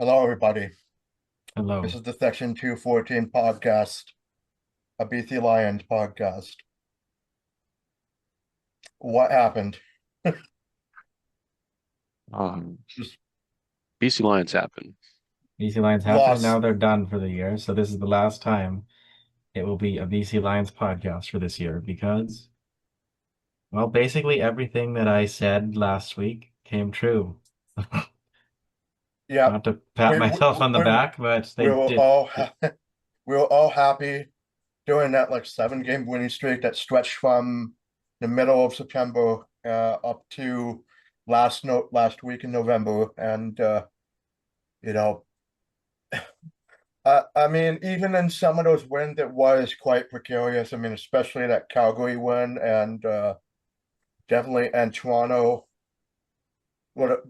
Hello, everybody. This Hello. is the Section 214 podcast, a BC Lions podcast. What happened? Um, Just BC Lions happen. l- BC Lions happen, and now lost. they're done for the year. So this is the last time it will be a BC Lions podcast for this year because, well, basically everything that I said last week came true. Yeah, Not to pat we we, myself on the we, back, but we they were did. all we were all happy during that like 7 game winning streak that stretched from the middle of September up to last week in November, and you know, I mean, even in some of those wins, it was quite precarious. I mean, especially that Calgary win and definitely and Toronto. What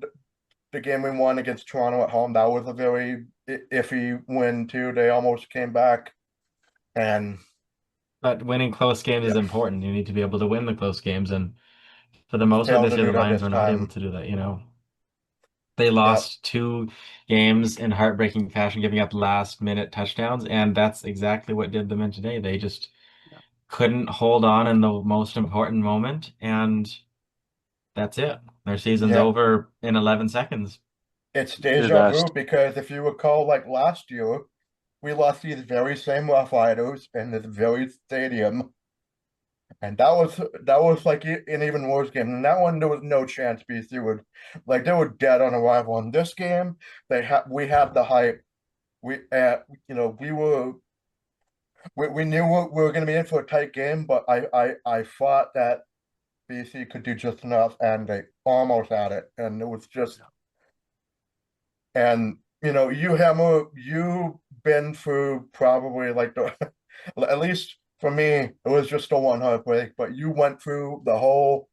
the game we won against Toronto at home, that was a very iffy win too. They almost came back, and But winning close games is yeah, important. You need to be able to win the close games, and for the most part failed this to year, do the that Lions this were not able time. to do that. They Yeah, lost two games in heartbreaking fashion, giving up last minute touchdowns, and that's exactly what did them in today. They just couldn't hold on in the most important moment, and that's it. Their season's yeah. over in 11 seconds. It's You could have deja vu asked. because if you recall, like last year, we lost these very same Rough Riders in this very stadium, and that was like an even worse game. And that one, there was no chance BC would, like, they were dead on arrival. In this game, we had the hype. We we were we knew we were going to be in for a tight game, but I thought that BC could do just enough, and they almost had it. And it was just, and you've been through probably like the, at least for me, it was just a one heartbreak, but you went through the whole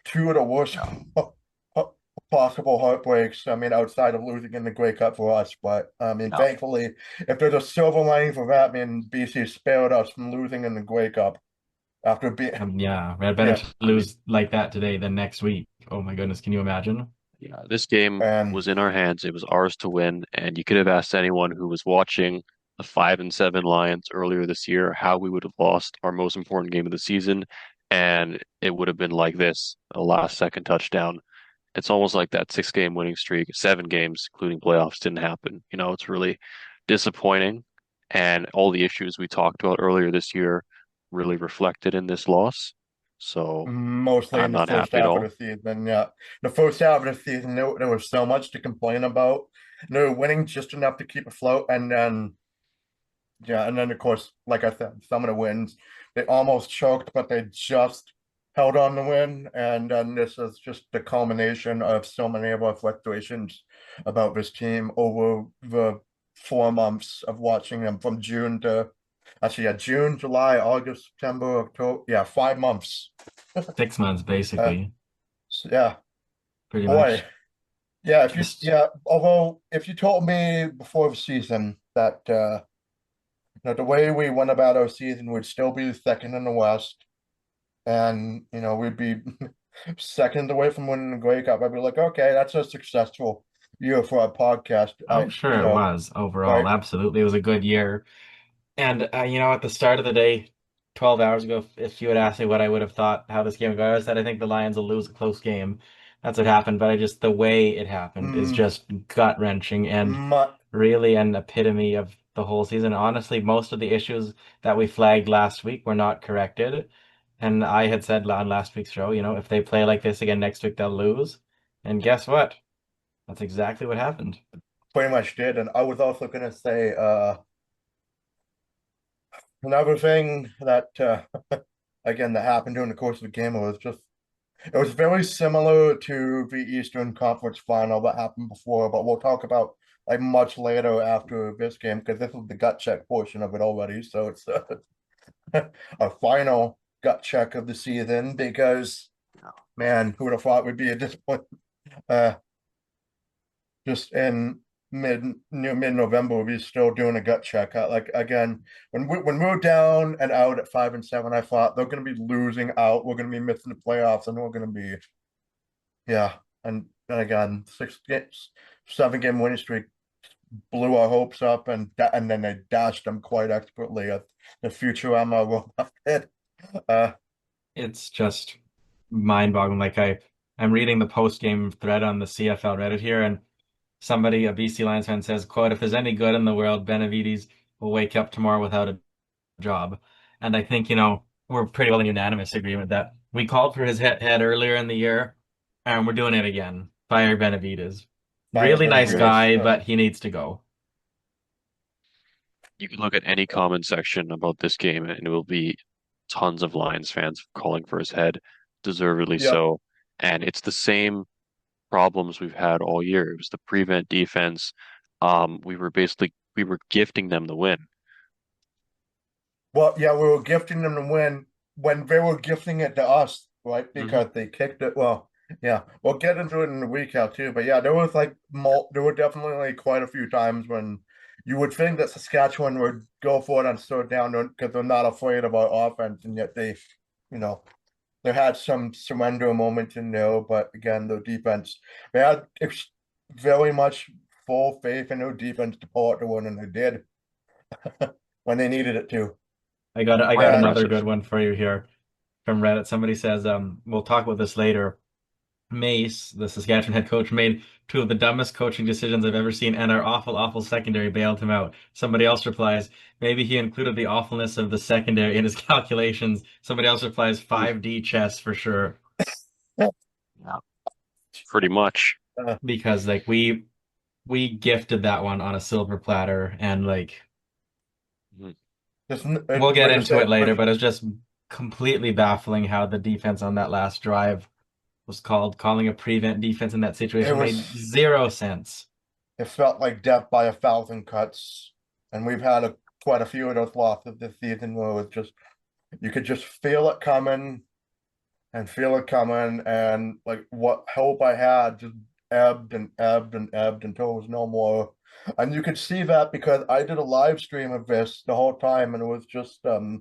two of the worst Yeah. possible heartbreaks. I mean, outside of losing in the Grey Cup for us, but I mean, No. thankfully, if there's a silver lining for that, I mean, BC spared us from losing in the Grey Cup after being, Yeah, we had better yeah, to I mean, lose like that today than next week. Oh my goodness, can you imagine? Yeah, this game and was in our hands. It was ours to win, and you could have asked anyone who was watching the 5-7 Lions earlier this year how we would have lost our most important game of the season, and it would have been like this, a last second touchdown. It's almost like that 6 game winning streak, 7 games, including playoffs, didn't happen. It's really disappointing, and all the issues we talked about earlier this year really reflected in this loss. So mostly in I'm the not first happy at half of all. the season. Yeah, the first half of the season, there was so much to complain about. They were winning just enough to keep afloat, and then yeah, and then of course, like I said, some of the wins they almost choked, but they just held on to win. And then this is just the culmination of so many of our frustrations about this team over the 4 months of watching them from June to actually, yeah, June, July, August, September, October. Yeah, 5 months. 6 months Uh, basically, yeah, pretty boy. much. Just Although if you told me before the season that the way we went about our season would still be second in the West, and we'd be seconds away from winning the Grey Cup, I'd be like, okay, that's a successful year for our podcast. I'm sure it was overall. Right? Absolutely. It was a good year. And at the start of the day, 12 hours ago, if you had asked me what I would have thought how this game would go, I said I think the Lions will lose a close game. That's what happened, but the way it happened is Mm, just gut-wrenching and my, really an epitome of the whole season. Honestly, most of the issues that we flagged last week were not corrected. And I had said on last week's show, if they play like this again next week, they'll lose. And guess what? That's exactly what happened. Pretty much did, and I was also gonna say another thing that again that happened during the course of the game was just it was very similar to the Eastern Conference final that happened before, but we'll talk about like much later after this game because this is the gut check portion of it already. So it's a final gut check of the season because man, who would have thought we'd be at this point uh just in mid November we'll be still doing a gut check. Like again, when we were down and out at 5-7, I thought they're gonna be losing out, we're gonna be missing the playoffs, and we're gonna be yeah. And and again, 6 games, 7 game winning streak blew our hopes up, and then they dashed them quite expertly at the Futurama robot hit. Uh, It's just mind-boggling. Like I'm reading the post-game thread on the CFL Reddit here, and somebody, a BC Lions fan, says, "quote If there's any good in the world, Benavides will wake up tomorrow without a job." And I think, we're pretty well in unanimous agreement that we called for his head earlier in the year, and we're doing it again. Fire Benavides. Fire Really nice Agreed. Benavides. guy, but he needs to go. You can look at any comment section about this game, and it will be tons of Lions fans calling for his head, deservedly Yep. so. And it's the same problems we've had all year. It was the prevent defense. We were gifting them the win. Well, yeah, we were gifting them to win when they were gifting it to us, right? Hmm. Because they kicked it. Well, yeah, we'll get into it in the recap too. But yeah, there was like there were definitely like quite a few times when you would think that Saskatchewan would go for it on third down because they're not afraid of our offense, and yet you know, they had some surrender moments in there. But again, their defense, they had very much full faith in their defense to pull out the win, and they did when they needed it to. Quite I got And another impressive. good one for you here from Reddit. Somebody says, we'll talk about this later. Mace, the Saskatchewan head coach, made two of the dumbest coaching decisions I've ever seen, and our awful, awful secondary bailed him out. Somebody else replies, maybe he included the awfulness of the secondary in his calculations. Somebody else replies, 5D chess for sure. Yeah, pretty much. uh, Because like we gifted that one on a silver platter, and like Mhm. we'll get like I into said, it later, but it's just completely baffling how the defense on that last drive was called. Calling a prevent defense in that it situation was made zero sense. it felt like death by 1,000 cuts, and we've had quite a few of those losses this season where it was just you could just feel it coming and feel it coming, and like what hope I had just ebbed and ebbed and ebbed until it was no more. And you could see that because I did a live stream of this the whole time, and it was just Hmm.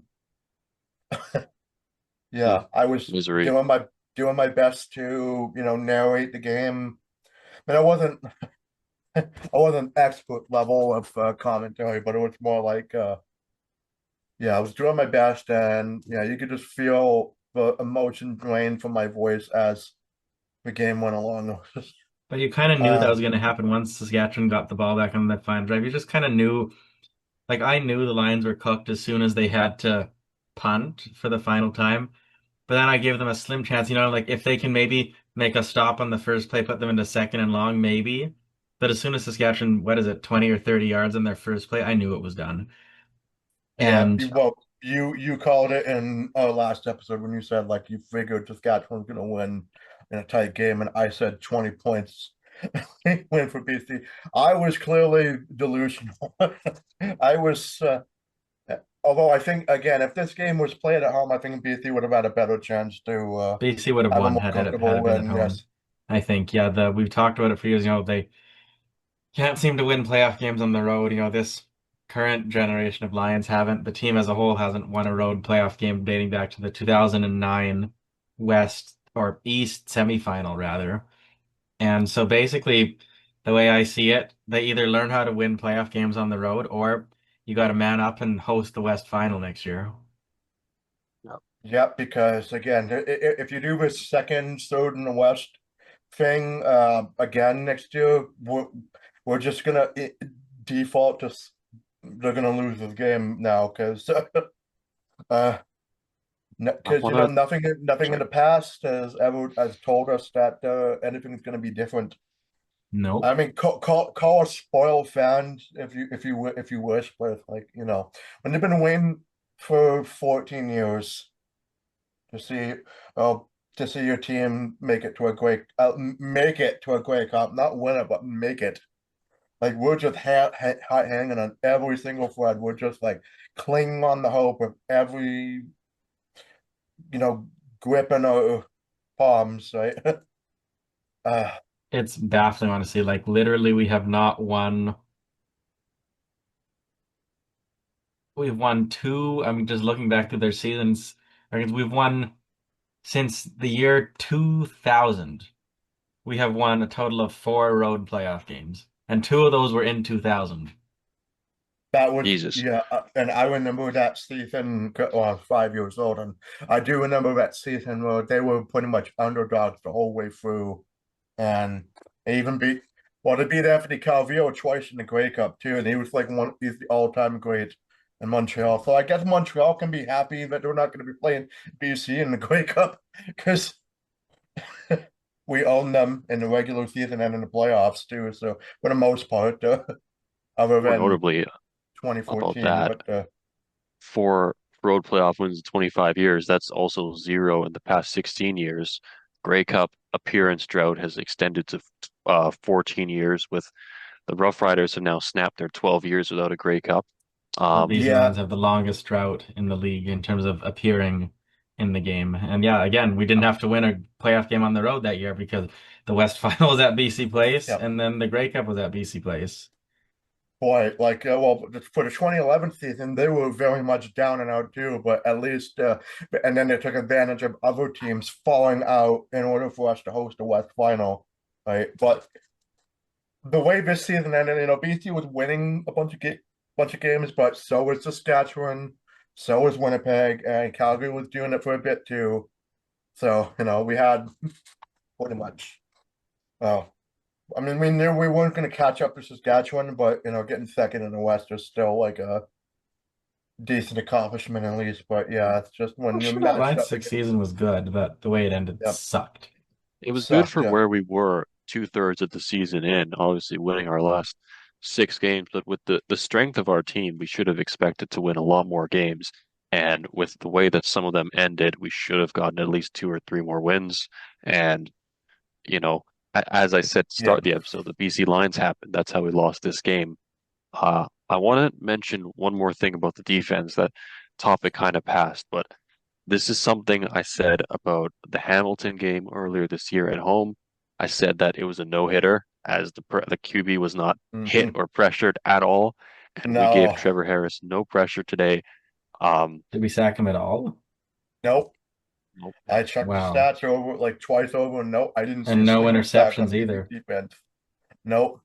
yeah, I was Misery. doing my best to narrate the game, but I wasn't expert level of commentary, but it was more like yeah, I was doing my best, and yeah, you could just feel the emotion drain from my voice as the game went along. But you kind of knew that uh was going to happen once Saskatchewan got the ball back on that final drive. You just kind of knew, like I knew the Lions were cooked as soon as they had to punt for the final time. But then I gave them a slim chance, like if they can maybe make a stop on the first play, put them into second and long, maybe. But as soon as Saskatchewan, what is it, 20 or 30 yards on their first play, I knew it was done. yeah, And you called it in our last episode when you said like you figured Saskatchewan's gonna win in a tight game, and I said 20 points win for BC. I was clearly delusional. I was although I think again, if this game was played at home, I think BC would have had a better chance to BC would have have a won more had comfortable it been at win. home. Yes. I think, yeah, we've talked about it for years, they can't seem to win playoff games on the road. This current generation of Lions haven't. The team as a whole hasn't won a road playoff game dating back to the 2009 West or East semifinal, rather. And so basically, the way I see it, they either learn how to win playoff games on the road, or you got to man up and host the West final next year. Yeah. Yep, because again, if you do this second, third in the West thing again next year, we're just gonna default to they're gonna lose this game now because uh because Well, that, nothing in sorry. the past has told us that anything's gonna be different. Nope. I mean, call us spoiled fans if you wish, but it's like when they've been waiting for 14 years to see uh, to see your team make it to a Grey Cup, not win it, but make it. Like we're just hanging on every single thread. We're just like clinging on the hope with every you know grip in our palms, right? uh, It's baffling, honestly. Like literally, we have not won. We've won two. I'm just looking back through their seasons. I guess we've won since the year 2000. we have won a total of 4 road playoff games, and 2 of those were in 2000. That was, Jesus. yeah, and I remember that season. Well, I was 5 years old, and I do remember that season where they were pretty much underdogs the whole way through, and they even beat, well, they beat Anthony Calvillo twice in the Grey Cup too, and he was like he's the all-time great in Montreal. So I guess Montreal can be happy that they're not going to be playing BC in the Grey Cup because we own them in the regular season and in the playoffs too. So for the most part, other More than notably about 2014, that, but 4 road playoff wins in 25 years. That's also 0 in the past 16 years. Grey Cup appearance drought has extended to 14 years, with the Rough Riders have now snapped their 12 years without a Grey Cup. The BC yeah, Lions have the longest drought in the league in terms of appearing in the game. And yeah, again, we didn't have to win a playoff game on the road that year because the West Final was at BC Place, yeah. and then the Grey Cup was at BC Place. Boy, like, well, for the 2011 season, they were very much down and out too, but at least, and then they took advantage of other teams falling out in order for us to host the West Final, right? But the way this season ended, BC was winning a bunch of games, but so was Saskatchewan, so was Winnipeg, and Calgary was doing it for a bit too. So, we had pretty much, well, I mean, we knew we weren't going to catch up to Saskatchewan, but getting second in the West is still like a decent accomplishment at least. But yeah, it's just when you Sure, that matched Lions up sixth against, season was good, but the way it ended yeah, sucked. It was good sucked. for Yeah, where we were 2/3 of the season in, obviously winning our last 6 games, but with the strength of our team, we should have expected to win a lot more games. And with the way that some of them ended, we should have gotten at least 2 or 3 more wins. And, you know, as I said to yeah. start the episode, the BC Lions happened. That's how we lost this game. I want to mention one more thing about the defense. That topic kind of passed, but this is something I said about the Hamilton game earlier this year at home. I said that it was a no-hitter as the QB was not hit Hmm. or pressured at all, and we gave No, Trevor Harris no pressure today. Did we sack him at all? nope. Nope. I checked the Wow. stats over like twice over, and nope, I didn't see And a no single sack on interceptions BC either. defense. Nope.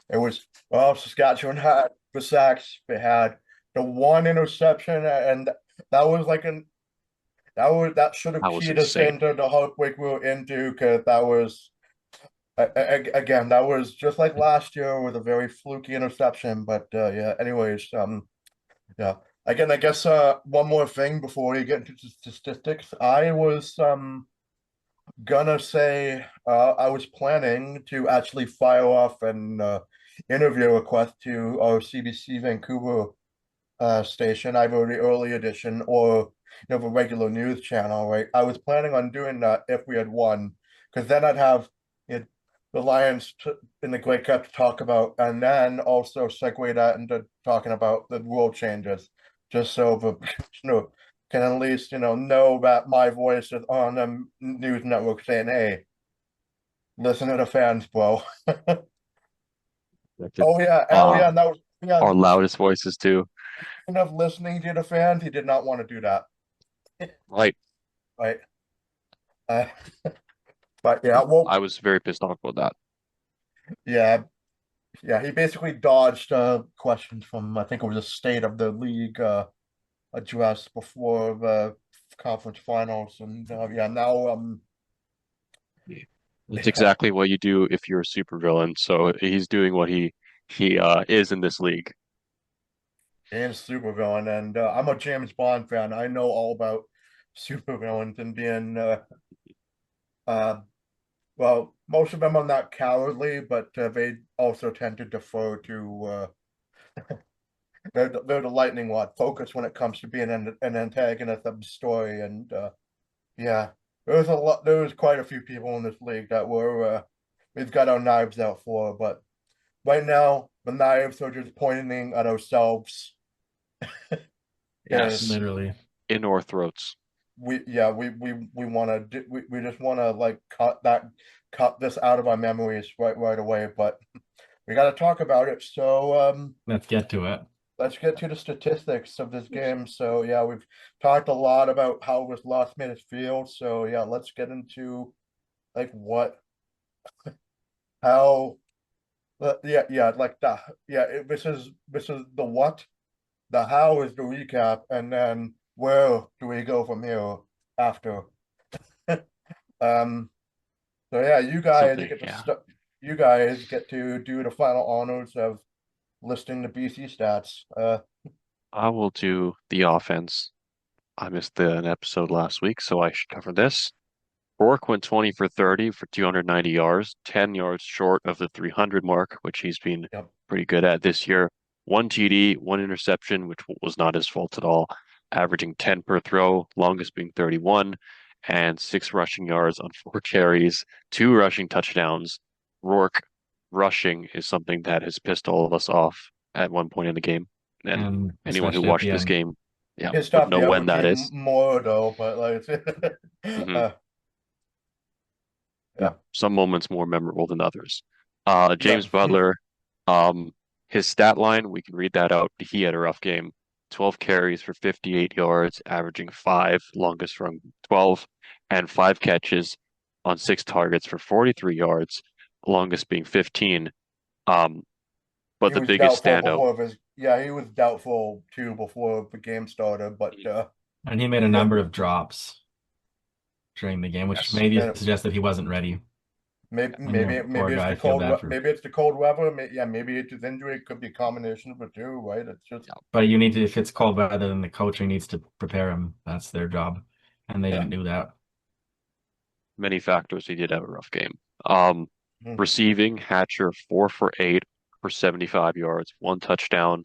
It was, well, Saskatchewan had the sacks. They had the one interception, and that was like that should have That was keyed us insane. into the heartbreak we were into because that was again, that was just like last year with a very fluky interception. But yeah, anyways, yeah. Again, I guess one more thing before we get into statistics. I was gonna say I was planning to actually fire off an interview request to our CBC Vancouver station, either the early edition or the regular news channel, right? I was planning on doing that if we had won, because then I'd have it, the Lions in the Grey Cup to talk about, and then also segue that into talking about the rule changes, just so the can at least know that my voice is on the news network saying, "Hey, listen to the fans, bro." Oh Uh, yeah, and that was yeah. our loudest voices too. Of listening to the fans, he did not want to do that. Right. Right. Uh, but yeah, well, I was very pissed off about that. yeah, yeah. He basically dodged questions from I think it was a state of the league address before the conference finals, and yeah, now It's yeah, exactly what you do if you're a supervillain. So he's doing what he is in this league. and supervillain, and I'm a James Bond fan. I know all about supervillains and being uh well, most of them are not cowardly, but they also tend to defer to they're the lightning rod focus when it comes to being an antagonist of the story. And yeah, there was quite a few people in this league that we've got our knives out for, but right now the knives are just pointing at ourselves. Yes, Is Literally. in our throats. we want to we just want to like cut this out of our memories right away, but we got to talk about it. So Let's get to it. let's get to the statistics of this game. So yeah, we've talked a lot about how this loss made us feel. So yeah, let's get into like what, how, yeah, like the yeah. This is the what, the how is the recap, and then where do we go from here after? Um. So yeah, Something, yeah. you guys get to do the final honors of listing the BC stats. I will do the offense. I missed an episode last week, so I should cover this. Rourke went 20 for 30 for 290 yards, 10 yards short of the 300 mark, which he's been Yep. pretty good at this year. One TD, one interception, which was not his fault at all, averaging 10 per throw, longest being 31, and 6 rushing yards on 4 carries, 2 rushing touchdowns. Rourke rushing is something that has pissed all of us off at one point in the game. And And anyone who especially at watched the this end. game, yeah, Pissed would off know the when other that team is. more though, but like, Mhm. uh, Yeah, yeah, some moments more memorable than others. yeah. James Butler, um, his stat line, we can read that out. He had a rough game. 12 carries for 58 yards, averaging 5, longest from 12, and 5 catches on 6 targets for 43 yards, longest being 15. Um, but He the was biggest doubtful standout, before his. Yeah, he was doubtful too before the game started, but And he made a number of drops during the game, which yes, maybe and suggests that he wasn't ready. maybe And you know, poor maybe it's guy, the I feel bad for. maybe it's the cold weather. Yeah, maybe it's his injury. It could be a combination of the two, right? It's just yeah, But you need to, if it's cold weather, then the coaching needs to prepare him. That's their job. And they yeah. didn't do that. many factors. He did have a rough game. Um, Hmm. Receiving, Hatcher 4 for 8 for 75 yards, 1 touchdown,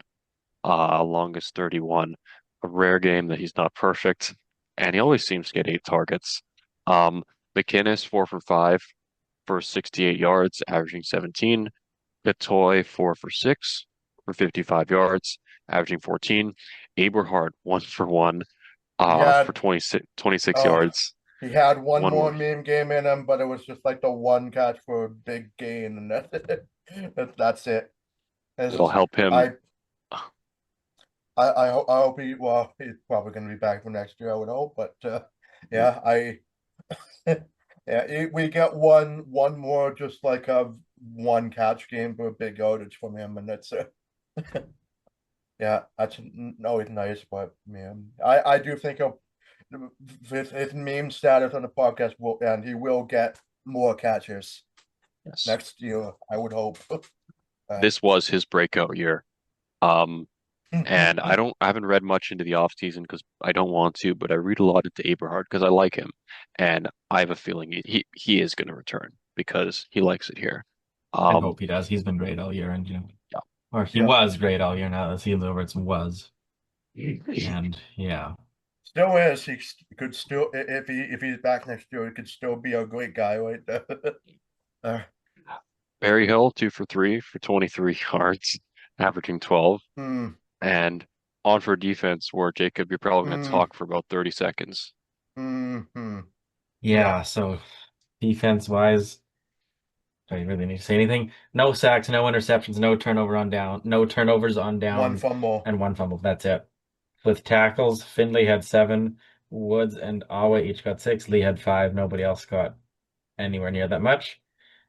longest 31. A rare game that he's not perfect, and he always seems to get 8 targets. Um, McInnes 4 for 5 for 68 yards, averaging 17. Gatoy 4 for 6 for 55 yards, averaging 14. Aberhart 1 for 1 He for had 26 oh yards. he had one One more more. meme game in him, but it was just like the one catch for a big gain, and that's it. It'll It's, help him. I I hope he's probably going to be back for next year. I would hope, but yeah, yeah, we get one more just like a one catch game for a big outage from him, and that's yeah, that's always nice. But man, I do think he'll his meme status on the podcast will, and he will get more catches Yes. next year. I would hope. This was his breakout year. Um, and I haven't read much into the off season because I don't want to, but I read a lot into Aberhard because I like him, and I have a feeling he is going to return because he likes it here. I Um, hope he does. He's been great all year, and you know, yeah. or he Yeah, was great all year. Now that the season's over, it's was, and yeah, still is. He could still, if he's back next year, he could still be a great guy, right? Uh, Barry Hill 2 for 3 for 23 yards, averaging 12, hmm, and on for defense where Jacob, you're probably going to hmm, talk for about 30 seconds. hmm. Yeah, yeah. So defense wise, do you really need to say anything? No sacks, no interceptions, no turnovers on one down, fumble. and one fumble. That's it. With tackles, Finley had 7, Woods and Awe each got 6. Lee had 5. Nobody else got anywhere near that much.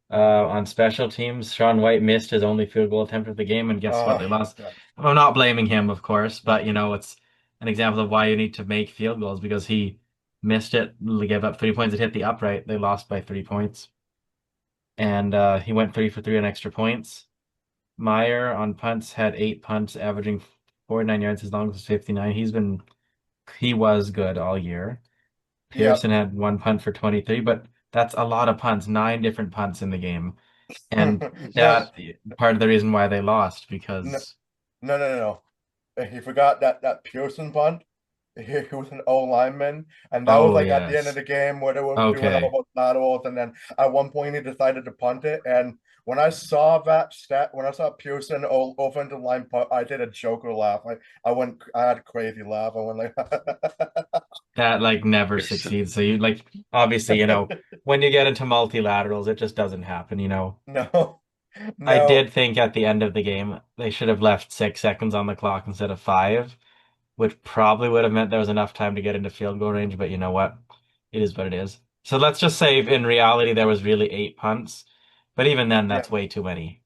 On special teams, Sean White missed his only field goal attempt of the game, and guess what? They lost. Yeah. I'm not blaming him, of course, but you know, it's an example of why you need to make field goals because he missed it. They gave up 3 points. It hit the upright. They lost by 3 points. And he went 3 for 3 on extra points. Meyer on punts had 8 punts, averaging 49 yards. His longest was 59. He was good all year. Yep. Pearson had 1 punt for 23, but that's a lot of punts, 9 different punts in the game. And No, that part of the reason why they lost no, because no. He forgot that Pearson punt. He was an O lineman, and that was oh like at the end of yes. the game where they were doing all Okay. about laterals, and then at one point he decided to punt it. And when I saw that stat, when I saw Pearson offensive line punt, I did a Joker laugh. I had a crazy laugh. I went like, That like never Pearson. succeeds. So you like obviously, when you get into multilaterals, it just doesn't happen, no, I no. did think at the end of the game they should have left 6 seconds on the clock instead of 5, which probably would have meant there was enough time to get into field goal range, but you know what? It is what it is. So let's just say in reality there was really 8 punts, but even then Yeah, that's way too many.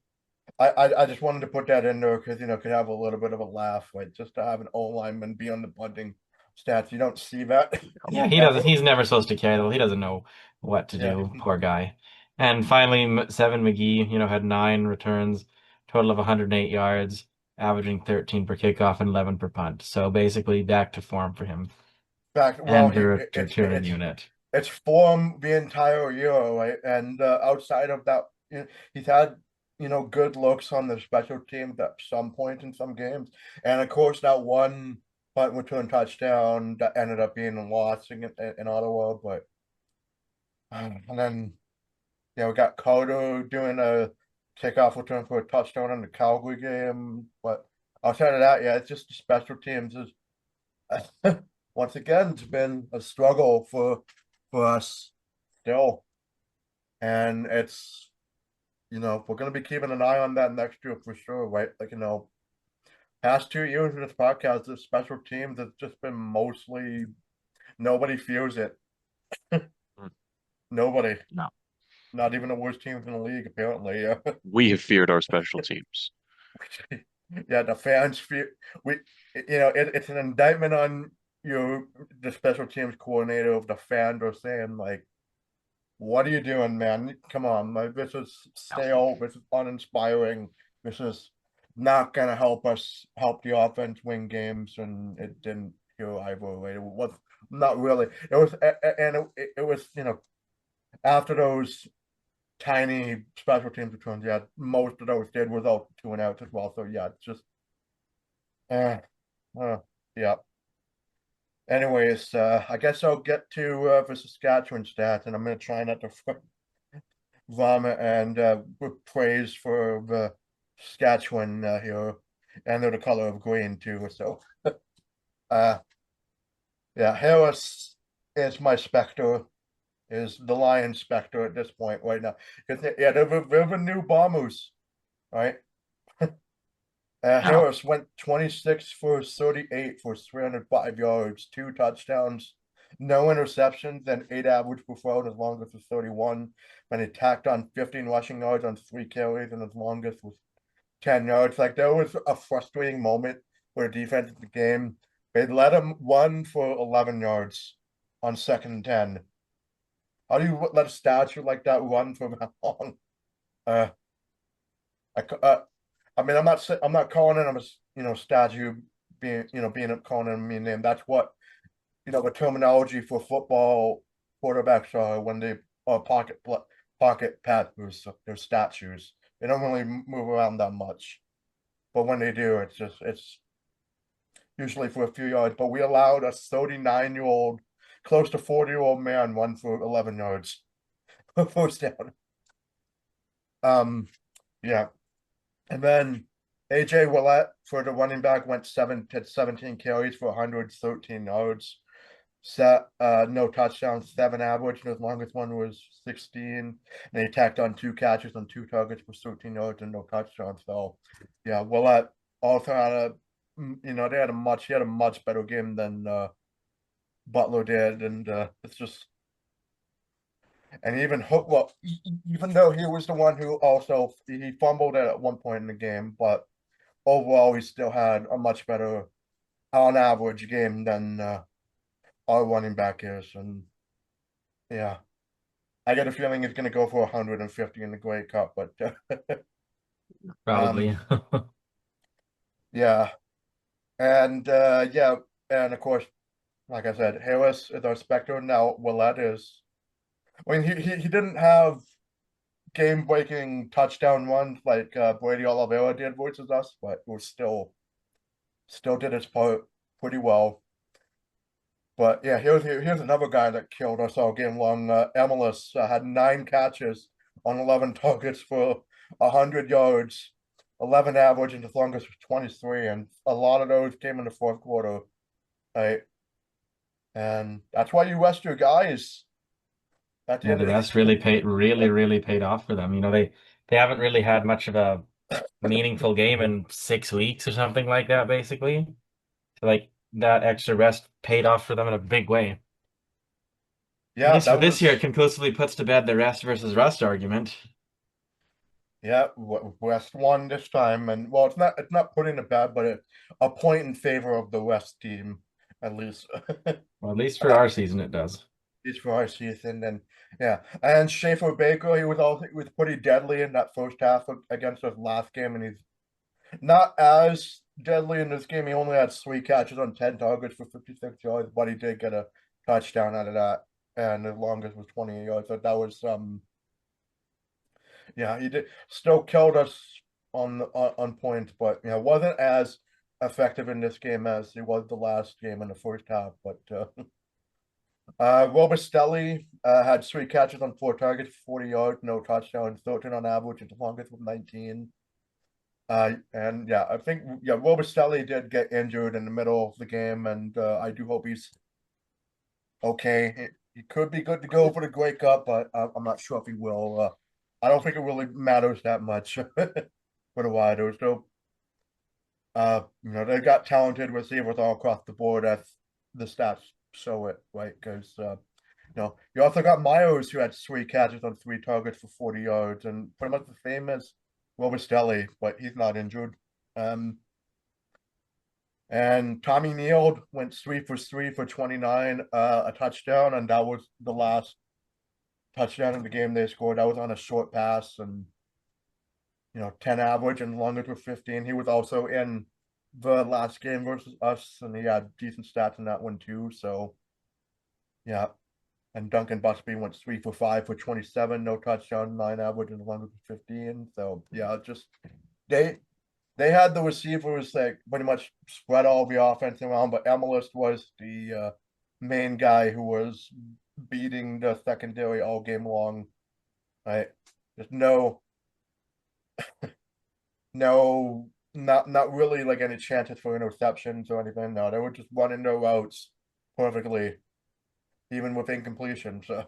I just wanted to put that in there because could have a little bit of a laugh, like just to have an O lineman be on the punting stats. You don't see that Yeah, he doesn't. ever. He's never supposed to carry the ball. He doesn't know what to Yeah, do. Poor guy. And finally, Seven McGee, had 9 returns, total of 108 yards, averaging 13 per kickoff and 11 per punt. So basically back to form for him fact, well, and the return it's unit. formed the entire year, right? And outside of that, he's had good looks on the special teams at some point in some games, and of course that one punt return touchdown that ended up being a loss in Ottawa. But and then we got Carter doing a kickoff return for a touchdown in the Calgary game. But outside of that, yeah, it's just the special teams is once again it's been a struggle for us still. And it's, we're going to be keeping an eye on that next year for sure, right? Like, past 2 years of this podcast, the special teams has just been mostly nobody fears it. Mm. Nobody, No. not even the worst teams in the league, apparently. Yeah, We have feared our special teams. yeah, the fans fear we, it's an indictment on the special teams coordinator of the fans are saying like, what are you doing, man? Come on, like this is stale. This is uninspiring. This is not gonna help us help the offense win games, and it didn't feel either way. It was not really. It was, and it was, after those tiny special teams returns, yeah, most of those did without 2 and outs as well. So yeah, it's just, uh, uh yeah. Anyways, I guess I'll get to the Saskatchewan stats, and I'm gonna try not to vomit and with praise for the Saskatchewan here, and they're the color of green too. So, uh, yeah, Harris is my Spectre, is the Lion Spectre at this point right now. Because yeah, they're the new Bombers, right? No. Harris went 26 for 38 for 305 yards, 2 touchdowns, no interceptions, and 8 average per throw. His longest was 31. And he tacked on 15 rushing yards on 3 carries, and his longest was 10 yards. Like, there was a frustrating moment where the defense in the game, they let him run for 11 yards on 2nd and 10. How do you let a statue like that run for that long? Uh, I mean, I'm not calling him a statue being being calling him a mean name. That's what the terminology for football quarterbacks are when they are pocket passers. They're statues. They don't really move around that much, but when they do, it's usually for a few yards. But we allowed a 39-year-old, close to 40-year-old man run for 11 yards first down. Yeah. And then AJ Willett for the running back went 17 carries for 113 yards. Set no touchdowns, 7 average, and his longest one was 16. And he tacked on 2 catches on 2 targets for 13 yards and no touchdowns. So yeah, Willett also had he had a much better game than Butler did. And it's just, and even Hook, well, even though he was the one who also he fumbled at one point in the game, but overall he still had a much better on average game than our running back is. And yeah, I get a feeling he's going to go for 150 in the Grey Cup, but Probably. yeah, and yeah, and of course, like I said, Harris is our Spectre now. Willett is. I mean, he didn't have game-breaking touchdown runs like Brady Oliveira did versus us, but was still did his part pretty well. But yeah, here's another guy that killed us all game long. Emilis had 9 catches on 11 targets for 100 yards, 11 average, and his longest was 23, and a lot of those came in the fourth quarter, right? And that's why you rest your guys at the Yeah, end the of rest the really paid off for them. They haven't really had much of a meaningful game in 6 weeks or something like that, basically. So like that extra rest paid off for them in a big way. At Yeah, least for that this year, was it conclusively puts to bed the rest versus rust argument. yeah, West won this time, and well, it's not putting it bad, but it's a point in favor of the West team, at least. Well, at least for our season, it does. It's for our season, and yeah, and Schaefer Baker, he was pretty deadly in that first half against us last game, and he's not as deadly in this game. He only had 3 catches on 10 targets for 56 yards, but he did get a touchdown out of that, and the longest was 28 yards. So that was yeah, he did still killed us on points, but yeah, wasn't as effective in this game as he was the last game in the first half. But Robustelli had 3 catches on 4 targets, 40 yards, no touchdowns, 13 on average, and the longest was 19. And yeah, I think yeah, Robustelli did get injured in the middle of the game, and I do hope he's okay. He could be good to go for the Grey Cup, but I'm not sure if he will. I don't think it really matters that much for the Riders. So, they've got talented receivers all across the board as the stats show it, right? Because you also got Myers who had 3 catches on 3 targets for 40 yards, and pretty much the same as Robustelli, but he's not injured. And Tommy Neal went 3 for 3 for 29, a touchdown, and that was the last touchdown in the game they scored. That was on a short pass, and 10 average, and longest were 15. He was also in the last game versus us, and he had decent stats in that one too. So yeah. And Duncan Busby went 3 for 5 for 27, no touchdown, 9 average, and longest was 15. So yeah, just they had the receivers that pretty much spread all the offense around, but Emelist was the main guy who was beating the secondary all game long. Right? There's not really like any chances for interceptions or anything. No, they were just running their routes perfectly, even with incompletion. So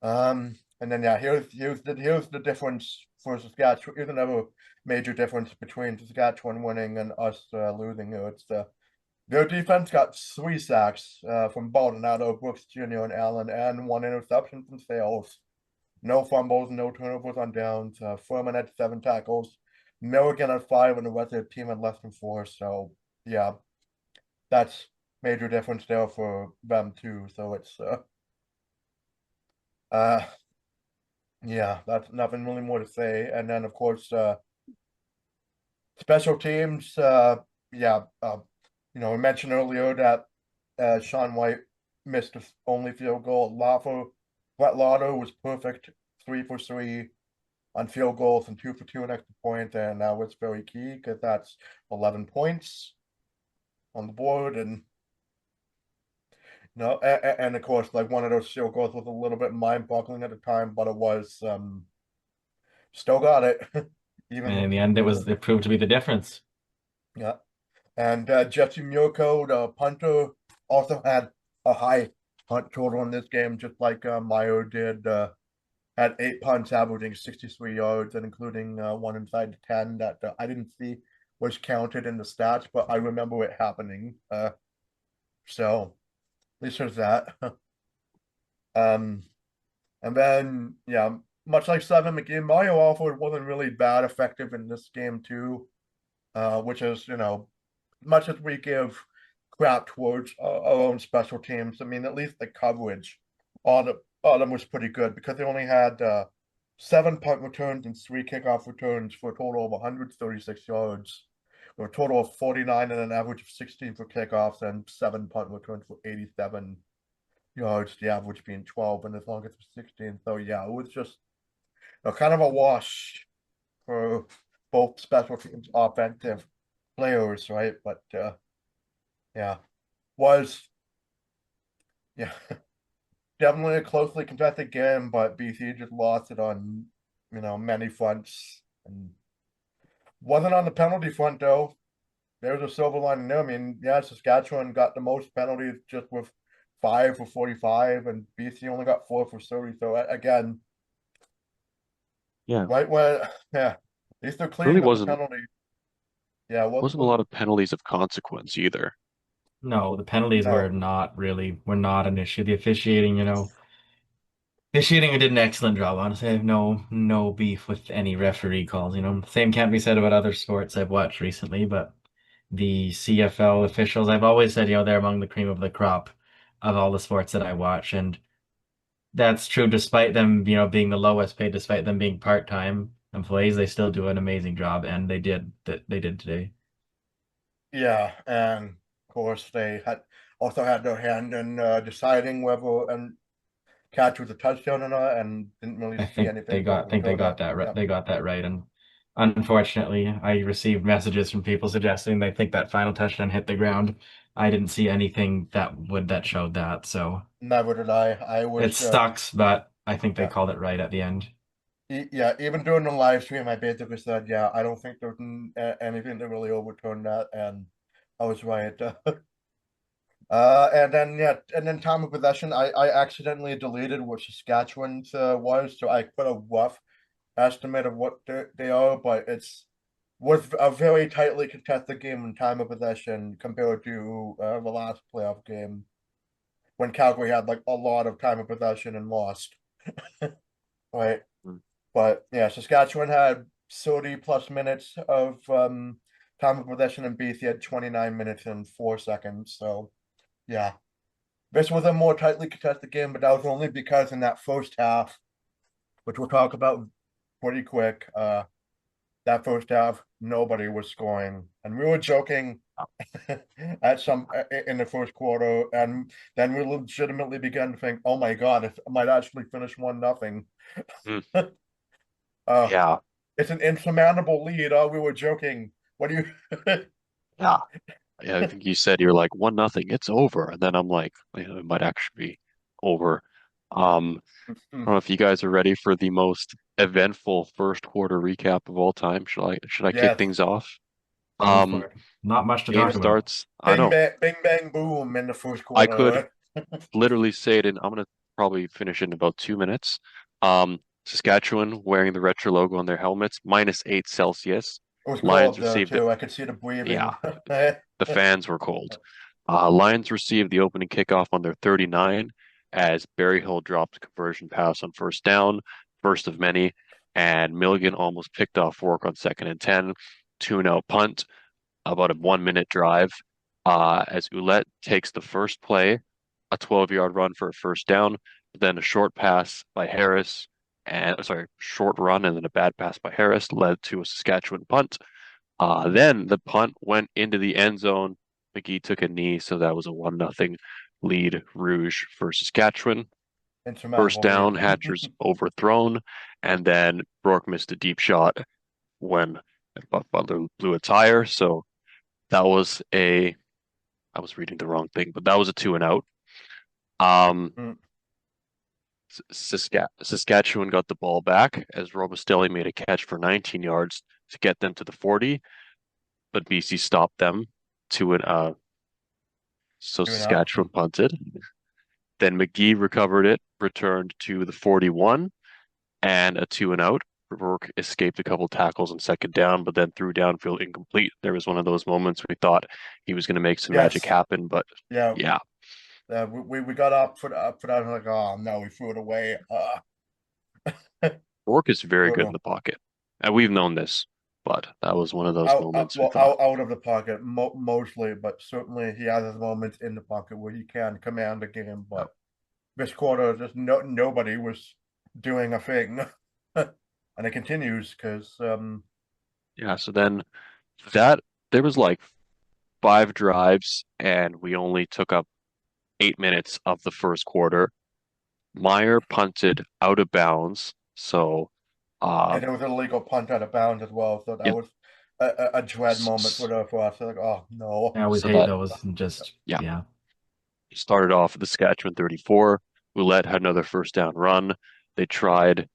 and then yeah, here's the difference for Saskatchewan. Here's another major difference between Saskatchewan winning and us losing. It's their defense got 3 sacks from Baldonado, Brooks Jr., and Allen, and 1 interception from Sales. No fumbles, no turnovers on downs. Furman had 7 tackles. Milligan had 5, and the rest of the team had less than 4. So yeah, that's major difference there for them too. So it's uh yeah, that's nothing really more to say. And then of course special teams, yeah, we mentioned earlier that Sean White missed his only field goal. Brett Lotto was perfect, 3 for 3 on field goals and 2 for 2 on extra point, and that was very key because that's 11 points on the board. And and of course, like one of those field goals was a little bit mind-boggling at the time, but it was still got it. Even And with in the end, it proved to be the difference. yeah. And Jesse Murko, the punter, also had a high punt total in this game, just like Meyer did. Had 8 punts, averaging 63 yards, and including one inside the 10 that I didn't see was counted in the stats, but I remember it happening. So at least there's that. And then yeah, much like Simon McGee, Mario Alford wasn't really bad effective in this game too, which is much as we give crap towards our own special teams. I mean, at least the coverage on them was pretty good because they only had 7 punt returns and 3 kickoff returns for a total of 136 yards, or a total of 49 and an average of 16 for kickoffs, and 7 punt returns for 87 yards, the average being 12, and as long as it was 16. So yeah, it was just kind of a wash for both special teams offensive players, right? But yeah, was yeah definitely a closely contested game, but BC just lost it on many fronts, and wasn't on the penalty front though. There's a silver lining there. I mean, yeah, Saskatchewan got the most penalties just with 5 for 45, and BC only got 4 for 30. So again, Yeah, right when yeah, at least they're really clean with the wasn't penalty. Yeah, wasn't a lot of penalties of consequence either. No, the penalties No. were not an issue. The officiating, officiating did an excellent job. Honestly, I have no beef with any referee calls. Same can't be said about other sports I've watched recently, but the CFL officials, I've always said, they're among the cream of the crop of all the sports that I watch, and that's true despite them, being the lowest paid, despite them being part-time employees, they still do an amazing job, and they did today. Yeah, and of course they had also had their hand in deciding whether and catch was a touchdown or not, and didn't really I see think they anything got until got that. that right. Yep. They got that right, and unfortunately, I received messages from people suggesting they think that final touchdown hit the ground. I didn't see anything that showed that, so Never did I. I it was sucks, but I think they yeah. called it right at the end. Yeah, even during the live stream, I basically said, "Yeah, I don't think there's anything to really overturn that," and I was right. And then yeah, and then time of possession, I accidentally deleted what Saskatchewan's was, so I put a rough estimate of what they are, but it's was a very tightly contested game in time of possession compared to the last playoff game when Calgary had like a lot of time of possession and lost. Right. Mm. But yeah, Saskatchewan had 30 plus minutes of time of possession, and BC had 29 minutes and 4 seconds. So yeah, this was a more tightly contested game, but that was only because in that first half, which we'll talk about pretty quick, that first half nobody was scoring, and we were joking at some in the first quarter, and then we legitimately began to think, "Oh my God, it might actually finish 1-0." Mm. Uh, Yeah, it's an insurmountable lead. Oh, we were joking. What do you? yeah. Yeah, I think you said you're like 1-0, it's over. And then I'm like, it might actually be over. I don't know if you guys are ready for the most eventful first quarter recap of all time. Should I kick Yes. things off? Go Um, for it. Not much to Game talk about. starts. I know. Bing, bang, boom in the first I could quarter. literally say it in, I'm gonna probably finish in about 2 minutes. Saskatchewan wearing the retro logo on their helmets, -8 Celsius. It was Lions cold there received it. too. I could see the Yeah, breathing. the fans were cold. Lions received the opening kickoff on their 39 as Berryhill dropped a conversion pass on first down, first of many, and Milligan almost picked off Rourke on 2nd and 10, 2-0 punt, about a 1 minute drive. As Ouellette takes the first play, a 12-yard run for a first down, then a short pass by Harris, and sorry, short run and then a bad pass by Harris led to a Saskatchewan punt. Then the punt went into the end zone. McGee took a knee, so that was a 1-0 lead Rouge for Saskatchewan. First Insurmountable down, lead. Hatcher's overthrown, and then Rourke missed a deep shot when Butler blew a tire. So that was I was reading the wrong thing, but that was a 2-and-out. Um, Mm. Saskatchewan got the ball back as Robustelli made a catch for 19 yards to get them to the 40, but BC stopped them to so 2-0. Saskatchewan punted. Then McGee recovered it, returned to the 41, and a 2-and-out. Rourke escaped a couple tackles on second down, but then threw downfield incomplete. There was one of those moments we thought he was going to make some magic Yes. happen, but Yeah. yeah, We got up for that. I'm like, oh no, we threw it away. Rourke is very good in Brutal. the pocket. And we've known this, but that was one of those moments we Well, thought, out of the pocket mostly, but certainly he has his moments in the pocket where he can command the game. no. But this quarter, just nobody was doing a thing, and it continues because Yeah, so then that there was like 5 drives, and we only took up 8 minutes of the first quarter. Meyer punted out of bounds, so uh, and it was an illegal punt out of bounds as well. So that yep. was a dread moment for us. Like, oh no. I always So hate that those and just, yeah, yeah. started off at the Saskatchewan 34. Ouellette had another first down run. They tried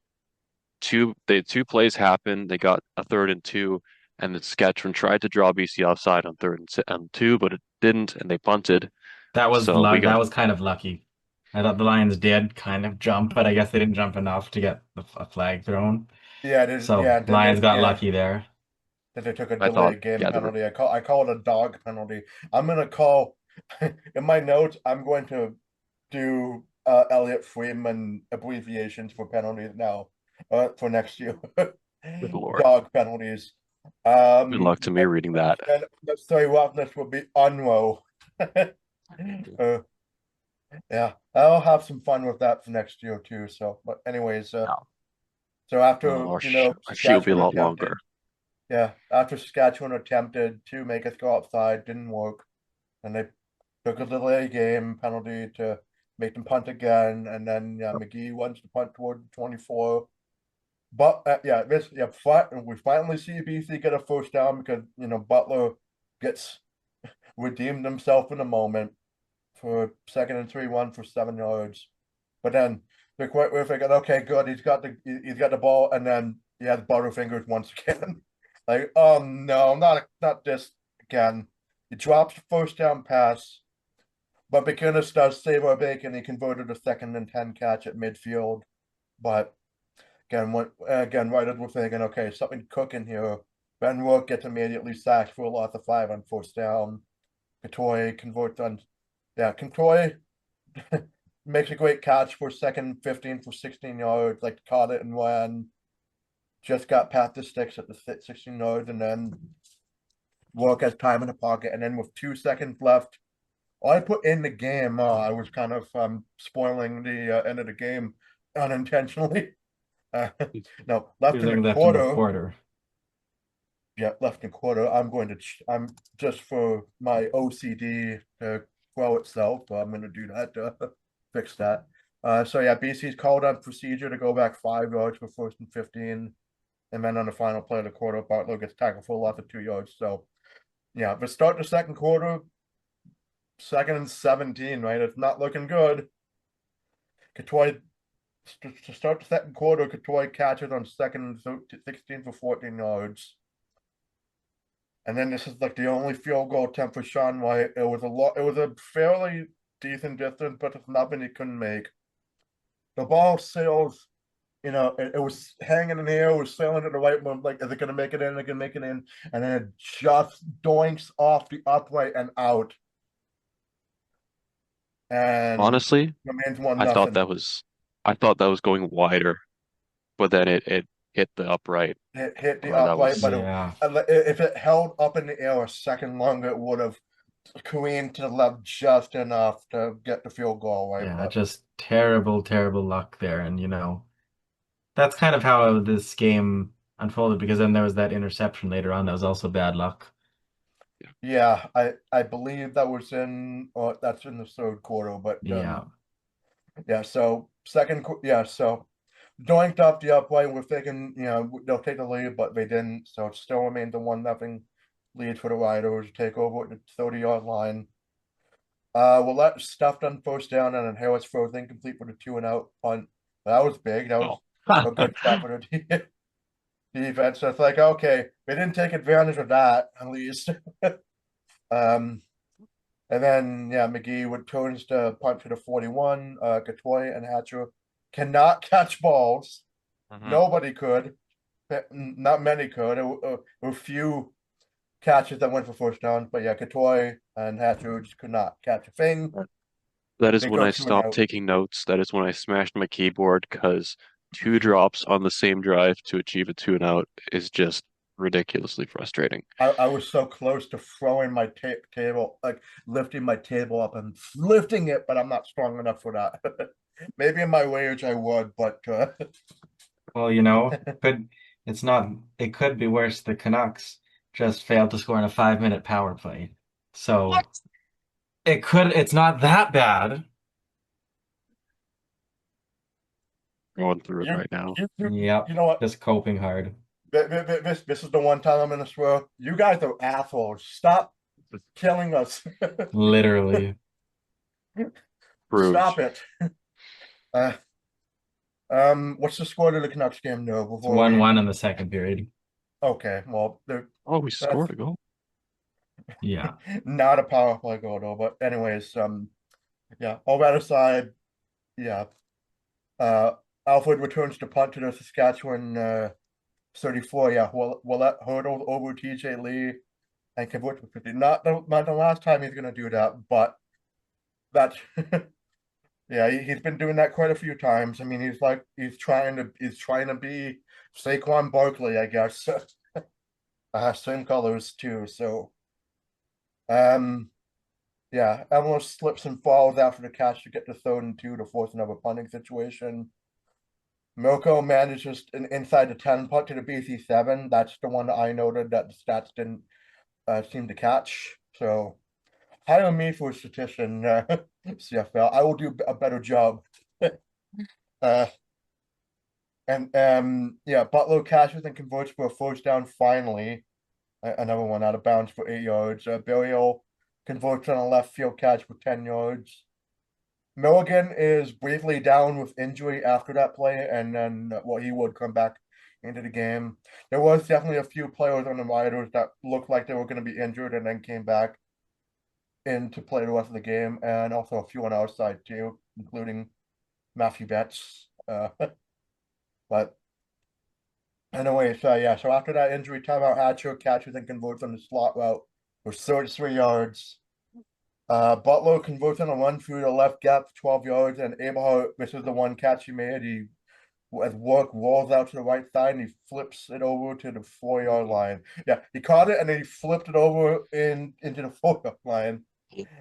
they had 2 plays happen. They got a 3rd and 2, and the Saskatchewan tried to draw BC offside on 3rd and 2, but it didn't, and they punted. So we That got was kind of lucky. I thought the Lions did kind of jump, but I guess they didn't jump enough to get a flag thrown. Yeah, it is. So Yeah, Lions got yeah. lucky there. That they took a I thought delayed game yeah, penalty. I call it a dog penalty. I'm gonna call in my notes, I'm going to do Elliot Freeman abbreviations for penalties now for next year. Good Lord. Dog penalties. Good luck to me reading that. And necessary roughness will be unrow. Yeah, I'll have some fun with that for next year too. So, but anyways, No. so after Oh, you know our sheet will be a Saskatchewan lot attempted, longer. yeah, after Saskatchewan attempted to make us go outside, didn't work, and they took a delay game penalty to make them punt again, and then yeah, McGee wants to punt toward 24. But yeah, we finally see BC get a first down because Butler gets redeemed himself in a moment for 2nd and 3-1 for 7 yards. But then we're thinking, okay, good, he's got the ball, and then he has butterfingers once again. Like, oh no, not this again. He drops the first down pass, but McInnes does save our bacon. He converted a 2nd and 10 catch at midfield. But again, right as we're thinking, okay, something cooking here. Ben Rook gets immediately sacked for a loss of 5 on first down. Katoy converts on, yeah, Katoy makes a great catch for 2nd 15 for 16 yards, like caught it and ran. Just got past the sticks at the 16 yards, and then Rook has time in the pocket, and then with 2 seconds left, I put in the game. I was kind of spoiling the end of the game unintentionally. No, left in the Using left in the quarter. quarter. Yeah, left in quarter. I'm just for my OCD to grow itself. So I'm going to do that to fix that. So yeah, BC's called on procedure to go back 5 yards for 1st and 15, and then on the final play of the quarter, Butler gets tackled for a loss of 2 yards. So yeah, but start the second quarter, 2nd and 17, right? It's not looking good. Katoy to start the second quarter, Katoy catches on 2nd and 16 for 14 yards. And then this is like the only field goal attempt for Sean White. It was a fairly decent distance, but it's nothing he couldn't make. The ball sails, it was hanging in the air, it was sailing at the right moment, like, is it gonna make it in? Is it gonna make it in? And then it just doinks off the upright and out. And Honestly, remains one I thought nothing. that was I thought that was going wider, but then it hit the upright. It hit the That upright, was but Yeah. if it held up in the air a second longer, it would have careened to the left just enough to get the field goal away. Yeah, But just terrible, terrible luck there. And that's kind of how this game unfolded, because then there was that interception later on that was also bad luck. yeah, I believe that was that's in the third quarter. But Yeah. yeah, so so doinked up the upright. We're thinking they'll take the lead, but they didn't. So it still remains a 1-0 lead for the Riders. Take over at the 30-yard line. Willett stuffed on first down, and then Harris throws incomplete for the 2-and-out punt. That was big. That was a good shot for the defense. So it's like, okay, they didn't take advantage of that, at least. And then yeah, McGee would turns to punt to the 41. Gatoy and Hatcher cannot catch balls. Mhm. Nobody could. Not many could. There were a few catches that went for first downs, but yeah, Katoy and Hatcher just could not catch a thing. That is They when go I two and stopped out. taking notes. That is when I smashed my keyboard because 2 drops on the same drive to achieve a 2-and-out is just ridiculously frustrating. I was so close to throwing my table, like lifting my table up and lifting it, but I'm not strong enough for that. Maybe in my rage I would, but Well, it could be worse. The Canucks just failed to score in a 5-minute power play. So What? it's not that bad. Going through it you right now. Yep. you know what? Just coping hard. This is the one time I'm gonna swear. You guys are assholes. Stop killing us. Literally. Proved. Stop it. Uh, what's the score to the Canucks game now It's before we? 1-1 in the second period. Okay, well, Oh, we that's scored a goal. Yeah. not a power play goal though. But anyways, yeah. All that aside, yeah. Uh, Alfred returns to punt to the Saskatchewan 34. Yeah, Willett hurdled over TJ Lee and convert to 50. Not the last time he's gonna do that, but that's yeah, he's been doing that quite a few times. I mean, he's trying to be Saquon Barkley, I guess. Same colors too. So um yeah, almost slips and falls after the catch to get to 3rd and 2 to force another punting situation. Milko manages an inside the 10 putt to the BC7. That's the one that I noted that the stats didn't seem to catch. So hire me for a statistician, CFL. I will do a better job. uh, and yeah, Butler catches and converts for a first down finally. Another one out of bounds for 8 yards. Burial converts on a left field catch for 10 yards. Milligan is briefly down with injury after that play, and then he would come back into the game. There was definitely a few players on the Riders that looked like they were going to be injured and then came back in to play the rest of the game, and also a few on our side too, including Matthew Betts. But anyway, so yeah, so after that injury timeout, Hatcher catches and converts on the slot route for 33 yards. Butler converts on a run through the left gap for 12 yards, and Abraham misses the one catch he made. He, as work, rolls out to the right side and he flips it over to the 4-yard line. Yeah, he caught it and then he flipped it over into the 4-yard line.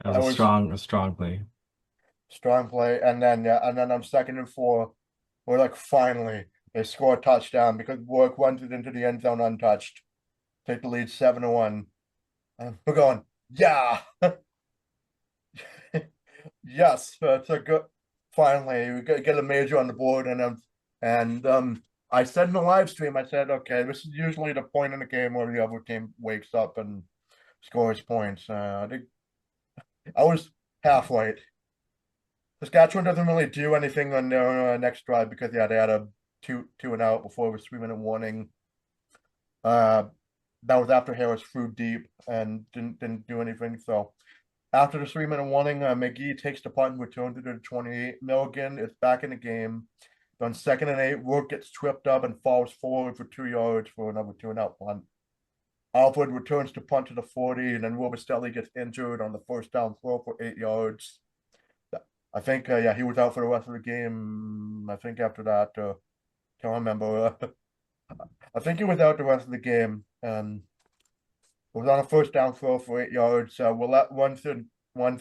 That was a strong play. Strong play. And then on 2nd and 4, we're like, finally, they score a touchdown because work runs it into the end zone untouched. Take the lead 7-1. And we're going, yeah. Yes, it's a good. Finally, we get a major on the board, and I said in the live stream, I said, okay, this is usually the point in the game where the other team wakes up and scores points. I think I was half right. Saskatchewan doesn't really do anything on their next drive because they had a two and out before the 3-minute warning. That was after Harris threw deep and didn't do anything. So after the 3-minute warning, McGee takes the punt and returns it to the 28. Milligan is back in the game. On 2nd and 8, Rourke gets tripped up and falls forward for 2 yards for another 2-and-out punt. Alford returns to punt to the 40, and then Robistelli gets injured on the first down throw for 8 yards. I think, yeah, he was out for the rest of the game. I think after that, can't remember. I think he was out the rest of the game. It was on a first down throw for 8 yards. We'll let runs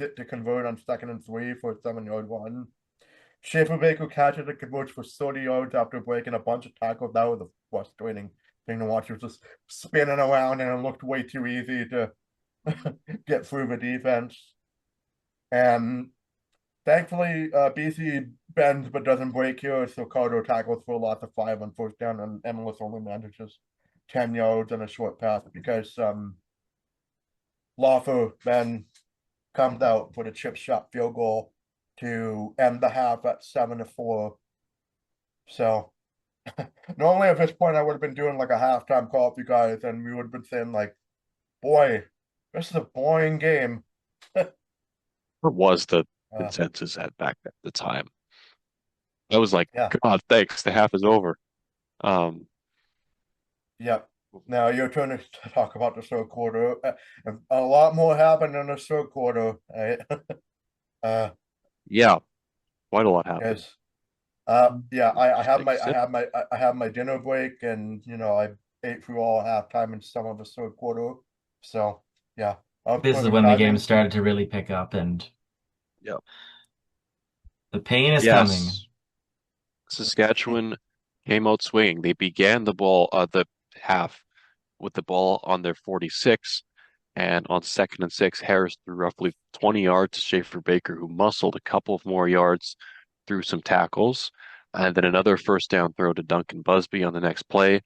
it to convert on 2nd and 3 for a 7-yard run. Schaefer Baker catches and converts for 30 yards after breaking a bunch of tackles. That was a frustrating thing to watch. He was just spinning around and it looked way too easy to get through the defense. And thankfully, BC bends but doesn't break here, so Carter tackles for a loss of 5 on first down, and Emilus only manages 10 yards and a short pass because Lawfer then comes out for the chip shot field goal to end the half at 7-4. So normally at this point I would have been doing like a halftime call with you guys, and we would have been saying like, boy, this is a boring game. What was the consensus back at the time? I was like, yeah. God, thanks, the half is over. Yep. Now your turn to talk about the 3rd quarter. A lot more happened in the 3rd quarter. Yeah, quite a lot happened. Yes. Yeah, I have my dinner break, and I ate through all halftime and some of the 3rd quarter. So yeah. This is when the game started to really pick up, and yep, the pain is coming. Saskatchewan came out swinging. They began the half with the ball on their 46, and on 2nd and 6, Harris threw roughly 20 yards to Schaefer Baker, who muscled a couple of more yards through some tackles, and then another first down throw to Duncan Busby on the next play.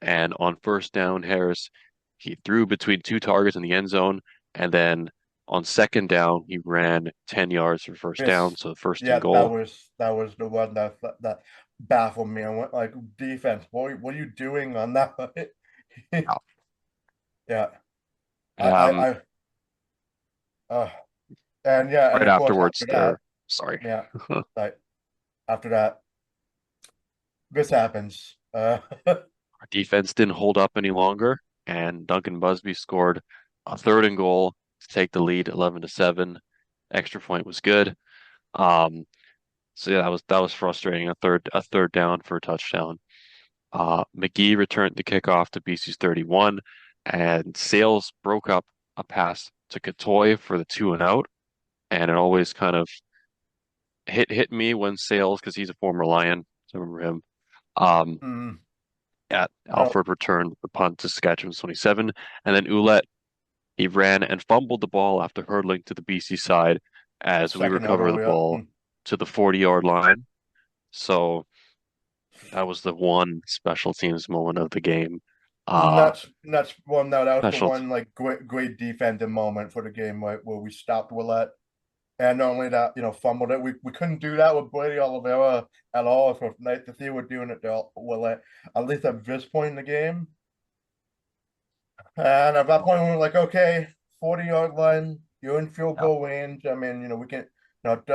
And on first down, Harris, he threw between 2 targets in the end zone, and then on 2nd down, he ran 10 yards for first down, so the first and goal. That was the one that baffled me. I went like, defense, what are you doing on that? Yeah. And yeah, right and of afterwards, course, after that, sorry. Yeah. Like after that, this happens. Our defense didn't hold up any longer, and Duncan Busby scored a third and goal to take the lead 11-7. Extra point was good. So yeah, that was frustrating. A third down for a touchdown. McGee returned the kickoff to BC's 31, and Sales broke up a pass to Katoy for the 2-and-out, and it always kind of hit me when Sales, because he's a former Lion, so I remember him. Um, Mm, at no, Alford returned the punt to Saskatchewan's 27, and then Ouellette, he ran and fumbled the ball after hurtling to the BC side as we second out recover the earlier. ball to the 40-yard line. So that was the one special teams moment of the game. Uh, That's one that was the special. one like great defensive moment for the game, right, where we stopped Willett. And not only that, fumbled it. We couldn't do that with Brady Oliveira at all. So it's nice to see we're doing it to Willett, at least at this point in the game. And at that point, we were like, okay, 40-yard line, you're in field Yeah, goal range. I mean, we can, don't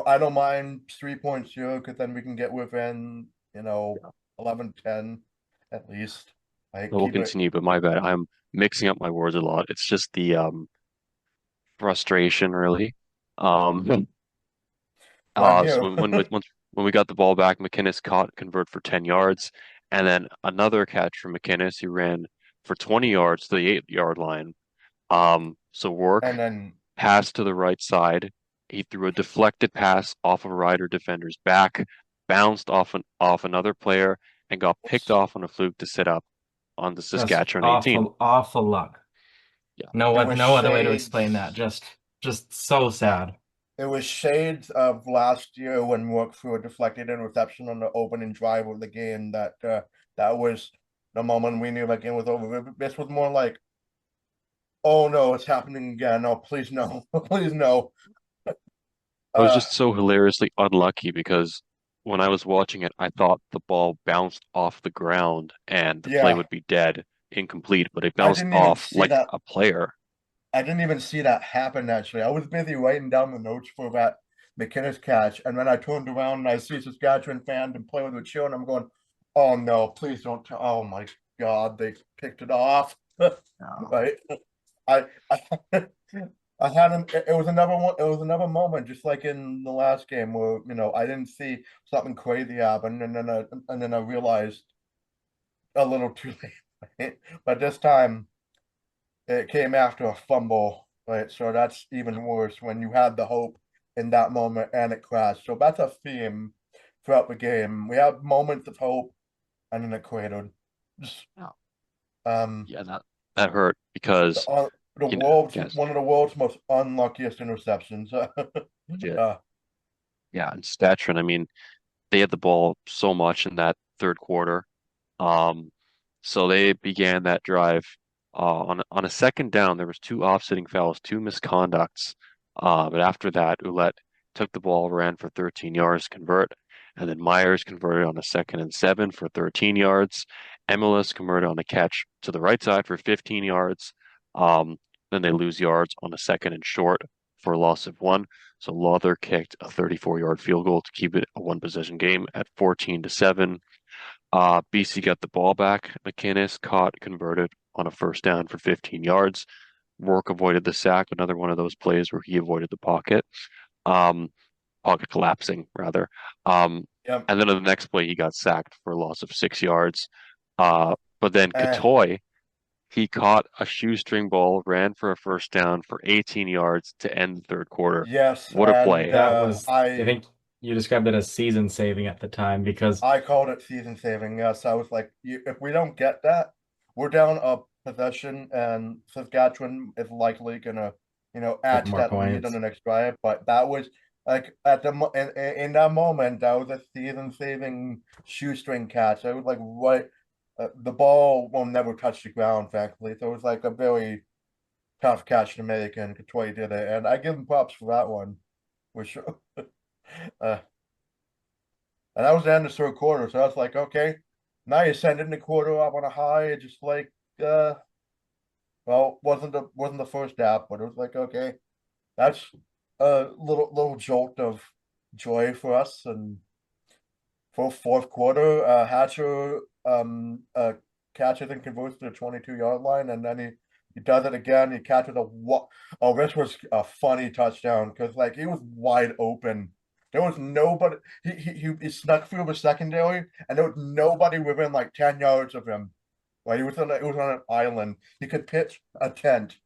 I don't mind 3 points here because then we can get within, yeah. 11-10 at least. Like We'll keep it. continue, but my bad. I'm mixing up my words a lot. It's just the frustration, really. Um, Well, I'm so here. when we got the ball back, McInnes caught, convert for 10 yards, and then another catch from McInnes. He ran for 20 yards to the 8-yard line. So And work then pass to the right side. He threw a deflected pass off a Rider defender's back, bounced off another player, and got picked off on a fluke to sit up on the Just Saskatchewan 18. awful, awful luck. Yeah, it was No other way to explain that. shades. Just so sad. It was shades of last year when Rook threw a deflected interception on the opening drive of the game. That was the moment we knew the game was over. This was more like, oh no, it's happening again. Oh, please no, please no. I was Uh, just so hilariously unlucky because when I was watching it, I thought the ball bounced off the ground and the play yeah, would be dead, incomplete, but it I bounced didn't even off see like that. a player. I didn't even see that happen. Actually, I was busy writing down the notes for that McInnes catch, and then I turned around and I see Saskatchewan fan and play with the chill, and I'm going, "Oh no, please don't! Oh my God, they picked it off!" Right? I, I, I hadn't. It was another one. It was another moment, just like in the last game, where I didn't see something crazy happen, and then I realized a little too late. Right? But this time, it came after a fumble, right? So that's even worse when you had the hope in that moment and it crashed. So that's a theme throughout the game. We have moments of hope and then it cratered. Just, Yeah, um, yeah, that hurt the because uh, the you know, world's yes, one of the world's most unluckiest interceptions. legit. uh, Yeah, and Saskatchewan, I mean, they had the ball so much in that third quarter. Um, so they began that drive on a second down. There was two offsetting fouls, two misconducts. But after that, Ouellette took the ball, ran for 13 yards, convert, and then Myers converted on a 2nd and 7 for 13 yards. Emilus converted on a catch to the right side for 15 yards. Um, then they lose yards on a 2nd and short for a loss of 1. So Lawther kicked a 34-yard field goal to keep it a one-possession game at 14-7. BC got the ball back. McInnes caught, converted on a first down for 15 yards. Rourke avoided the sack, another one of those plays where he avoided the um, pocket collapsing rather. Um, yeah. and then on the next play, he got sacked for a loss of 6 yards. But then Eh, Katoy, he caught a shoestring ball, ran for a first down for 18 yards to end the third quarter. yes, What a and play. That was, I think you described it as season saving at the time because I called it season saving. Yes, I was like, if we don't get that, we're down a possession, and Saskatchewan is likely gonna, get add to more that lead on points. the next drive. But that was like at in that moment, that was a season saving shoestring catch. I was like, right, the ball will never touch the ground, thankfully. So it was like a very tough catch to make, and Katoy did it, and I give him props for that one, for sure. uh, And that was the end of the third quarter. So I was like, okay, now you send in the quarter up on a high, just like well, wasn't the first half, but it was like, okay, that's a little jolt of joy for us. And for fourth quarter, Hatcher catches and converts to the 22-yard line, and then he He does it again. He catches a what? Oh, this was a funny touchdown because like he was wide open. There was nobody. He snuck through the secondary, and there was nobody within like 10 yards of him. Like he was on an island. He could pitch a tent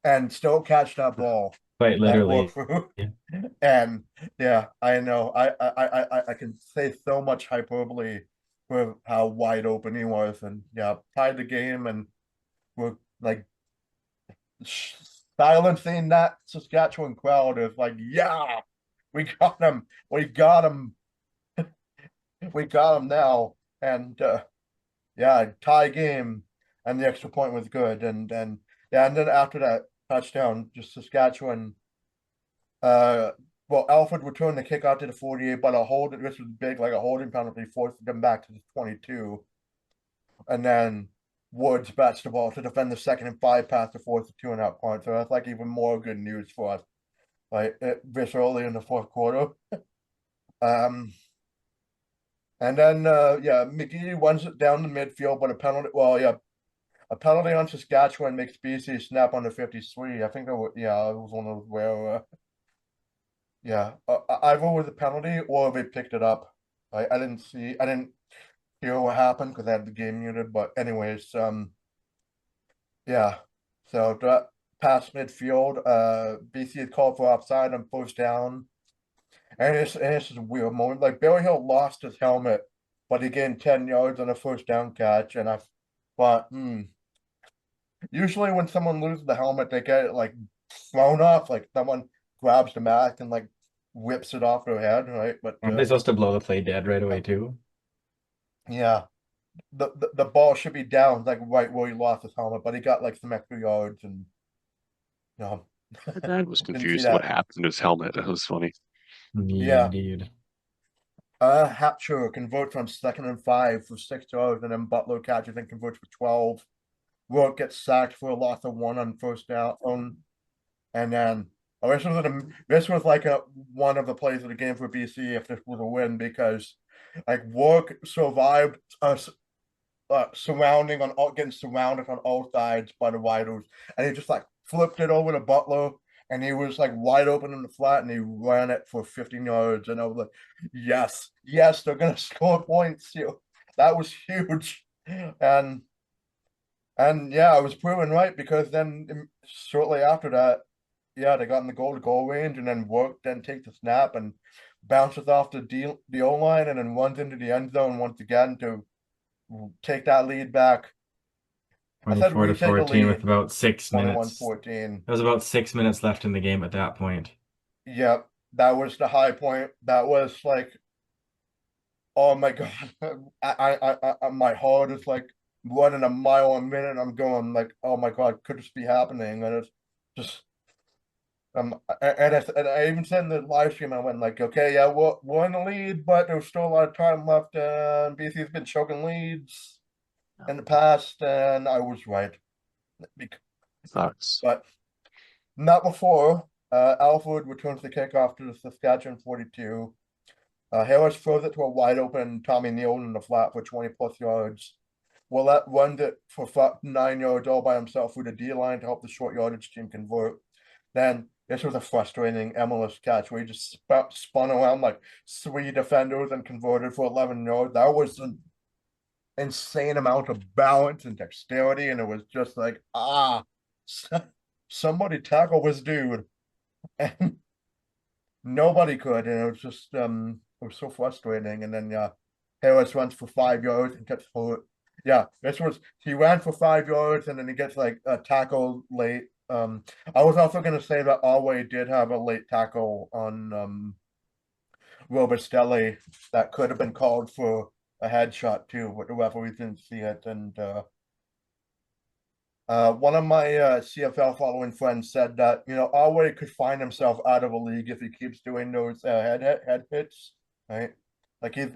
and still catch that ball Quite and walk literally. through. Yeah. And yeah, I know. I can say so much hyperbole with how wide open he was, and yeah, tied the game, and we're like silencing that Saskatchewan crowd is like, yeah, we got him, we got him, we got him now, and yeah, tie game, and the extra point was good, and yeah, and then after that touchdown, just Saskatchewan. Uh, well, Alfred returned the kick out to the 48, but a hold. This was big, like a holding penalty, forced them back to the 22, and then Woods bats the ball to defend the 2nd and 5 pass to force the 2.5 points. So that's like even more good news for us, like this early in the fourth quarter. Um, and then yeah, McGee runs it down the midfield, but a penalty. Well, yeah, a penalty on Saskatchewan makes BC snap on the 53. I think that was, yeah, it was one of those where yeah, either with a penalty or they picked it up. I didn't see, I didn't hear what happened because I had the game muted. But anyways, yeah. So that past midfield, BC had called for offside on first down, and this is a weird moment. Like Barry Hill lost his helmet, but he gained 10 yards on a first down catch, and I thought, usually when someone loses the helmet, they get it like thrown off, like someone grabs the mask and like whips it off their head, right? But Aren't they supposed to blow the play dead right away too? yeah, the ball should be down like right where he lost his helmet, but he got like some extra yards, and you know, My dad was didn't see confused what that. happened to his helmet. That was funny. Yeah, Yeah, indeed. Hatcher converts on 2nd and 5 for 6 yards, and then Butler catches and converts for 12. Rourke gets sacked for a loss of 1 on first down, and then oh, this was like a one of the plays of the game for BC if this was a win, because like Rourke survived us surrounding on all getting surrounded on all sides by the Widers, and he just like flipped it over to Butler, and he was like wide open in the flat, and he ran it for 15 yards, and I was like, yes, yes, they're gonna score points here. That was huge, and yeah, I was proven right, because then shortly after that, yeah, they got in the goal range, and then worked, then take the snap and bounces off the O line, and then runs into the end zone once again to take that lead back. I said 24 to retake a 14 with lead, about 6 minutes. 21-14. There was about 6 minutes left in the game at that point. Yep, that was the high point. That was like, oh my God, my heart is like running a mile a minute. I'm going like, oh my God, could this be happening? And it's just and I even said in the live stream, I went like, okay, yeah, we're in the lead, but there's still a lot of time left, and BC's been choking leads in the past, and I was right. Sucks. But not before. Alford returns the kickoff to the Saskatchewan 42. Harris throws it to a wide open Tommy Neal in the flat for 20 plus yards. Willett runs it for 9 yards all by himself through the D line to help the short yardage team convert. Then this was a frustrating MLS catch where he just spun around like 3 defenders and converted for 11 yards. That was an insane amount of balance and dexterity, and it was just like, somebody tackle this dude, and nobody could, and it was just it was so frustrating. And then yeah, Harris runs for 5 yards and gets hurt. Yeah, this was he ran for 5 yards, and then he gets like a tackle late. I was also gonna say that Alway did have a late tackle on Robustelli that could have been called for a headshot too, but the referee didn't see it. And one of my CFL following friends said that, you know, Alway could find himself out of a league if he keeps doing those head hits, right? Like he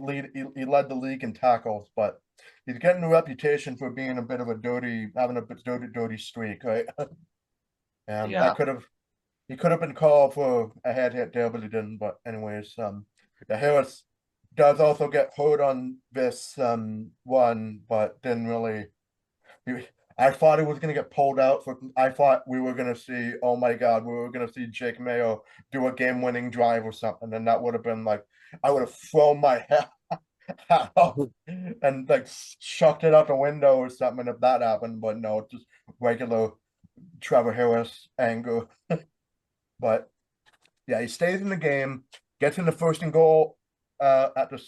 led the league in tackles, but he's getting a reputation for being a bit of a having a bit dirty streak, right? And Yeah. that he could have been called for a head hit there, but he didn't. But anyways, the Harris does also get hurt on this one, but didn't really. I thought it was gonna get pulled out for. I thought we were gonna see. Oh my God, we were gonna see Jake Mayo do a game-winning drive or something, and that would have been like I would have thrown my hat off and like chucked it out the window or something if that happened. But no, just regular Trevor Harris anger. But yeah, he stays in the game, gets in the first and goal at the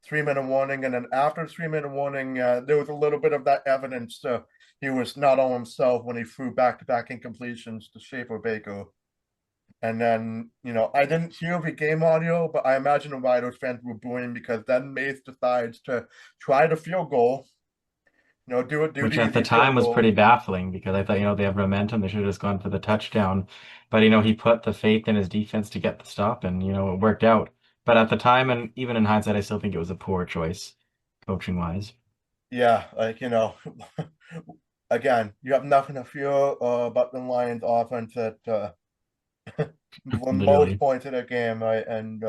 3-minute warning, and then after the 3-minute warning, there was a little bit of that evidence. He was not on himself when he threw back-to-back incompletions to Schaefer Baker. And then, I didn't hear the game audio, but I imagine the Riders fans were booing because then Mace decides to try the field goal, do Which the at the easy field time was goal. pretty baffling because I thought, they have momentum. They should have just gone for the touchdown. But, he put the faith in his defense to get the stop and, it worked out. But at the time, and even in hindsight, I still think it was a poor choice, coaching wise. Yeah, like, again, you have nothing to fear about the Lions offense at for most Literally. points of the game, right? And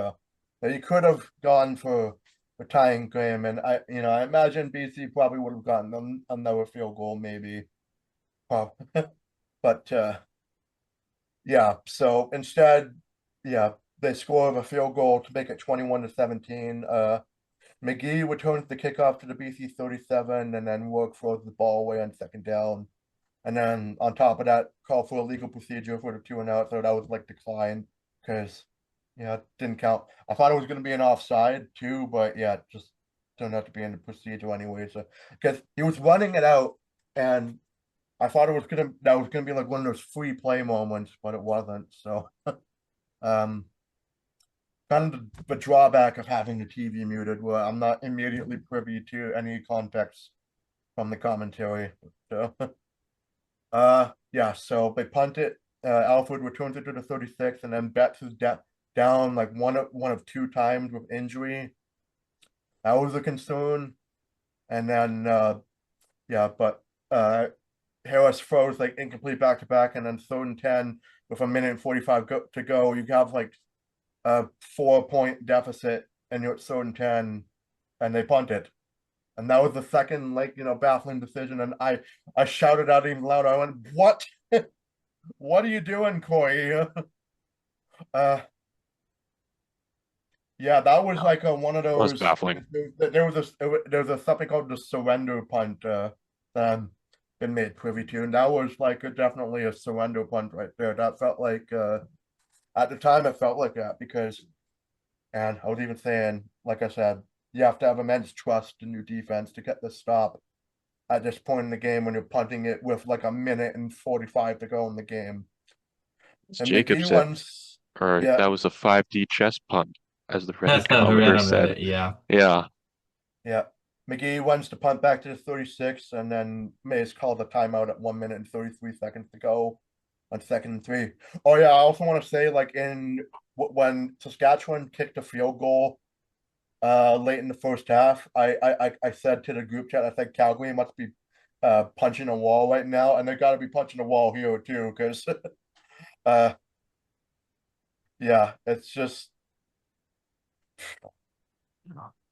you could have gone for a tying game, and I imagine BC probably would have gotten another field goal, maybe. Prob- But yeah, so instead, yeah, they score a field goal to make it 21-17. McGee returns the kickoff to the BC 37, and then Rourke throws the ball away on second down. And then on top of that, call for a legal procedure for the 2-and-out. So that was like declined because, it didn't count. I thought it was going to be an offside too, but yeah, it just turned out to be in the procedure anyway. So because he was running it out, and I thought that was gonna be like one of those free play moments, but it wasn't. So um, kind of the drawback of having the TV muted, where I'm not immediately privy to any context from the commentary. So yeah, so they punt it. Alfred returns it to the 36, and then Betts is down like one of two times with injury. That was a concern. And then yeah, but Harris throws like incomplete back to back, and then 3rd and 10 with a minute and 45 to go. You have like a 4-point deficit, and you're at 3rd and 10, and they punt it. And that was the second, baffling decision. And I shouted out even louder. I went, "What? What are you doing, Corey?" uh, yeah, that was like one of Was those. baffling. There was something called the surrender punt that been made privy to, and that was like definitely a surrender punt right there. That felt like at the time it felt like that because, and I was even saying, like I said, you have to have immense trust in your defense to get the stop at this point in the game when you're punting it with like a minute and 45 to go in the game. As And Jacob McGee said, once, or yeah, that was a 5D chess punt, as the I Reddit read commenter on said. Reddit, yeah. Yeah, yeah. McGee wants to punt back to the 36, and then Mays called a timeout at 1 minute and 33 seconds to go on 2nd and 3. Oh yeah, I also want to say like when Saskatchewan kicked a field goal late in the first half, I said to the group chat, I said Calgary must be punching a wall right now, and they got to be punching a wall here too, because uh yeah, it's just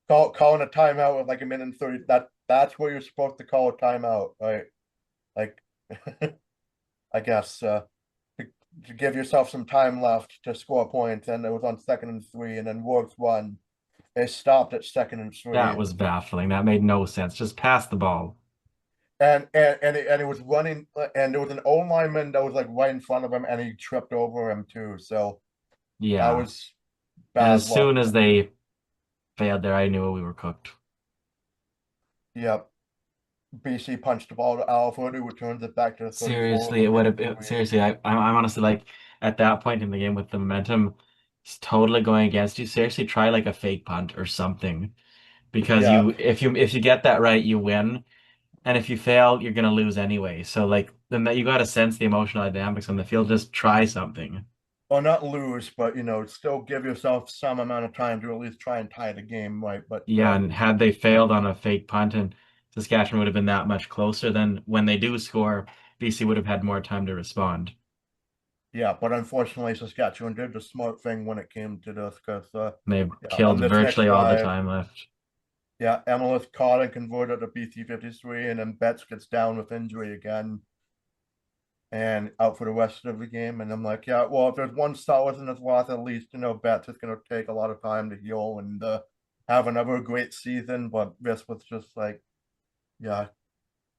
calling a timeout with like a minute and 30. That's where you're supposed to call a timeout, right? Like I guess to give yourself some time left to score points, and it was on 2nd and 3, and then Works won. They stopped at 2nd and 3. That was baffling. That made no sense. Just pass the ball. And it was running, and there was an old lineman that was like right in front of him, and he tripped over him too. So that Yeah. was And bad as luck. soon as they failed there, I knew we were cooked. Yep. BC punched the ball to Alford, who returns it back to the 34 Seriously, with a it would minute have. and 48. Seriously, I'm honestly like at that point in the game with the momentum, it's totally going against you. Seriously, try like a fake punt or something because Yeah. if you get that right, you win, and if you fail, you're gonna lose anyway. So like then that you got to sense the emotional dynamics on the field. Just try something. Or not lose, but still give yourself some amount of time to at least try and tie the game, right? But Yeah, and had they failed on a fake punt, and Saskatchewan would have been that much closer, then when they do score, BC would have had more time to respond. yeah, but unfortunately, Saskatchewan did the smart thing when it came to this because They've yeah, on killed this next virtually all the drive, time left. Yeah, MLS caught and converted to BC 53, and then Betts gets down with injury again and out for the rest of the game. And I'm like, yeah, well, if there's one solace in this loss, at least, Betts is going to take a lot of time to heal and have another great season. But this was just like, yeah,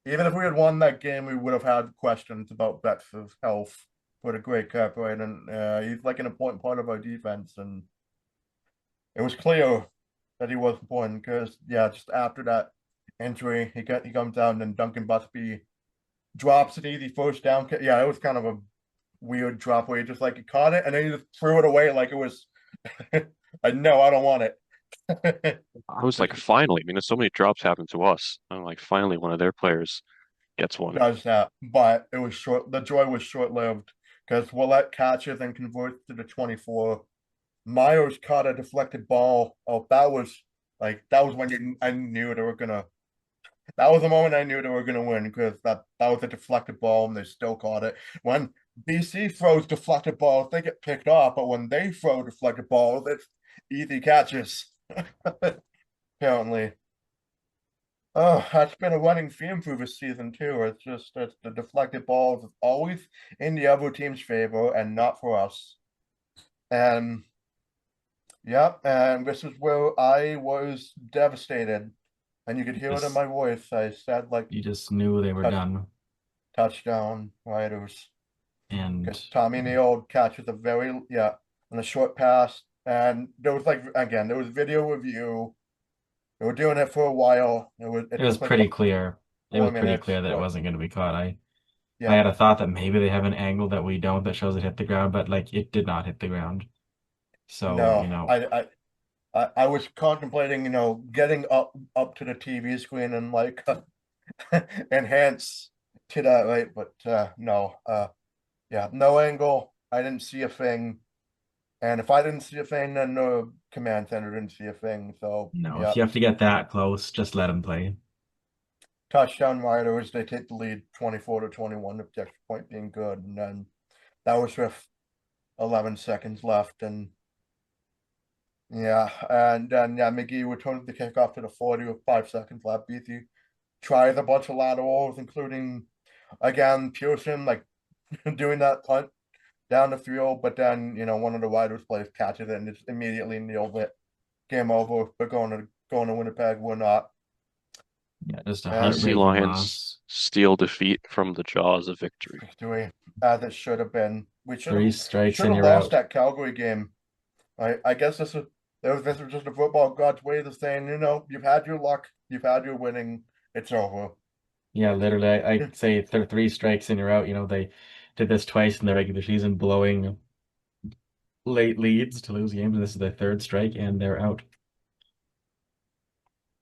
even if we had won that game, we would have had questions about Betts' health for the Grey Cup, right? And he's like an important part of our defense. And it was clear that he was important because, yeah, just after that injury, he comes down and Duncan Busby drops an easy first down. Yeah, it was kind of a weird drop where he just like he caught it and then he just threw it away like it was no, I don't want it. I was like, finally. I mean, there's so many drops happen to us. I'm like, finally, one of their players gets one. Does that, but it was short. The joy was short lived because Willette catches and converts to the 24. Myers caught a deflected ball. Oh, that was when I knew they were gonna. That was the moment I knew they were gonna win because that was a deflected ball and they still caught it. When BC throws deflected balls, they get picked off, but when they throw deflected balls, it's easy catches. Apparently. Oh, that's been a running theme through this season too. It's the deflected balls is always in the other team's favor and not for us. And yeah, and this is where I was devastated. And you could hear it in my voice. I said like You just knew they were done. touchdown Riders. And Because Tommy Neal catches a on a short pass. And there was there was video review. They were doing it for a while. it was pretty clear. It was pretty clear that it wasn't going to be caught. I had a thought that maybe they have an angle that we don't that shows it hit the ground, but like it did not hit the ground. So, no, I was contemplating, getting up to the TV screen and like enhance to that, right? But no, yeah, no angle. I didn't see a thing. And if I didn't see a thing, then the command center didn't see a thing. So no, yeah, if you have to get that close, just let him play. touchdown Riders, they take the lead 24-21 with the extra point being good. And then that was with 11 seconds left. And yeah, and then McGee returned the kickoff to the 40 with 5 seconds left. BC tries a bunch of laterals, including again Pearson like doing that punt down the field, but then one of the Riders players catches it and it's immediately nailed it. Game over. We're going to Winnipeg. We're not. Yeah, just a BC heartbreaking Lions loss. steal defeat from the jaws of victory. Victory, as it should have been. We should 3 have strikes should and have you're lost out. that Calgary game. I guess this was just a football God's way of saying, you've had your luck, you've had your winning, it's over. Yeah, literally, I'd say 3 strikes and you're out. They did this twice in the regular season, blowing late leads to lose games, and this is their 3rd strike, and they're out.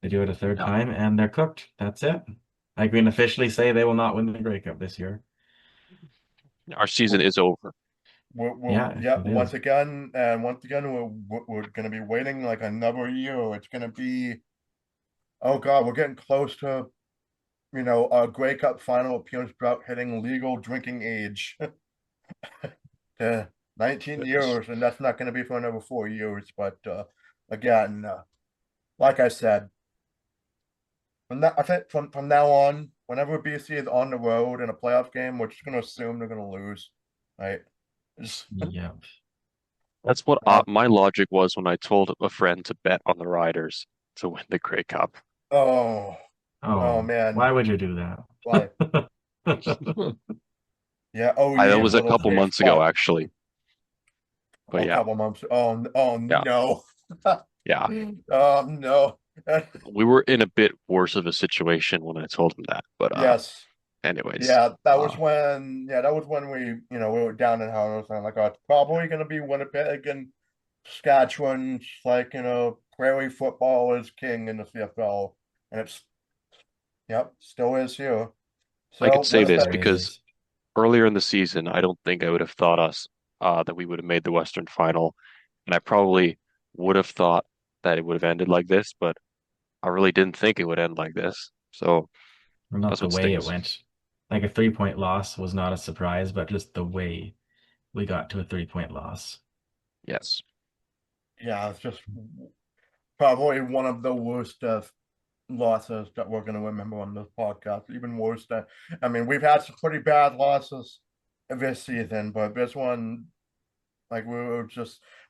They do it a 3rd time, and they're cooked. That's it. I can officially say they will not win the Grey Cup this year. Our season is over. Yeah, once again, we're going to be waiting like another year. It's going to be, oh God, we're getting close to, a Grey Cup final appearance drought hitting legal drinking age. 19 years, and that's not going to be for another 4 years. But again, like I said, I think from now on, whenever BC is on the road in a playoff game, we're just going to assume they're going to lose, right? Yeah. That's what my logic was when I told a friend to bet on the Riders to win the Grey Cup. Oh man. Why would you do that? Why? Yeah. Oh, that was a couple months ago, actually. But a couple months. Oh yeah. no. Yeah. Oh no. We were in a bit worse of a situation when I told him that. But yes. anyways. Yeah, that was when we, we were down in Harris and like, oh, it's probably gonna be Winnipeg and Saskatchewan, like, prairie football is king in the CFL. And it's still is here. So I could say this Winnipeg because earlier in the season, I don't think I would have thought that we would have made the Western Final. And I probably would have thought that it would have ended like this, but I really didn't think it would end like this. So not that's the what way stings. it went. Like a 3-point loss was not a surprise, but just the way we got to a 3-point loss. Yes. Yeah, it's just probably one of the worst losses that we're going to remember on this podcast. Even worse than, I mean, we've had some pretty bad losses this season, but this one, like we were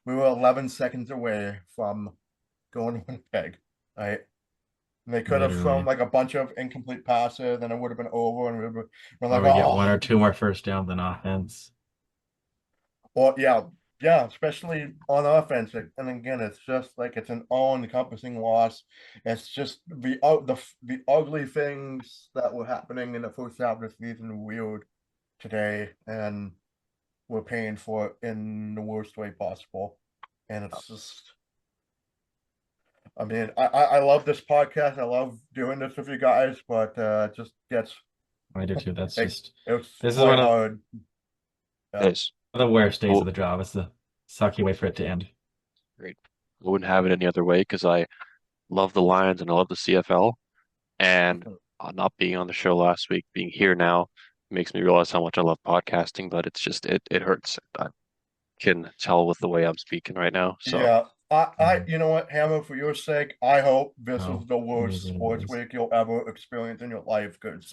11 seconds away from going to Winnipeg, right? And they could have thrown Literally. like a bunch of incomplete passes, and it would have been over, and we're Or like, we get one oh, or two more first downs on offense. well, yeah, yeah, especially on offense. And again, it's just like it's an all-encompassing loss. It's just the ugly things that were happening in the first half of the season weird today, and we're paying for it in the worst way possible. And it's just, I mean, I love this podcast. I love doing this with you guys, but it just gets I do too. That's like just it's this is quite one of hard. It Yeah. is. the worst days of Well, the job. It's the sucky way for it to end. great. I wouldn't have it any other way because I love the Lions and I love the CFL. And not being on the show last week, being here now, makes me realize how much I love podcasting, but it's just it hurts. I can tell with the way I'm speaking right now. So, Yeah, you know what, Hammer, for your sake, I hope this is Oh, the it is worst what it sports is. week you'll ever experience in your life, because,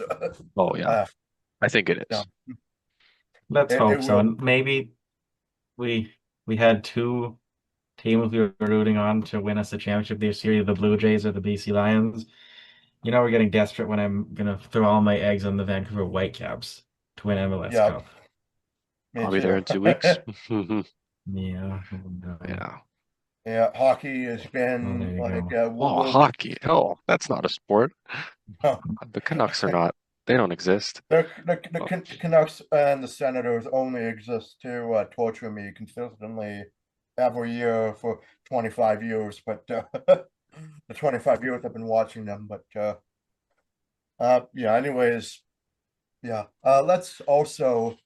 oh yeah, uh, I think it yeah, is. Let's it hope so. will. And maybe we we had two teams we were rooting on to win us the championship this year, the Blue Jays or the BC Lions. You know, we're getting desperate when I'm gonna throw all my eggs on the Vancouver Whitecaps to win MLS Yeah, Cup. me I'll be there too. in 2 weeks. Yeah. No. Yeah. Yeah, hockey has Well, there been you like, go. Oh, hockey. Oh, that's not a sport. uh, The Canucks are not. They don't exist. Oh, Canucks and the Senators only exist to torture me consistently every year for 25 years, but the 25 years I've been watching them, but yeah, anyways, yeah. Let's also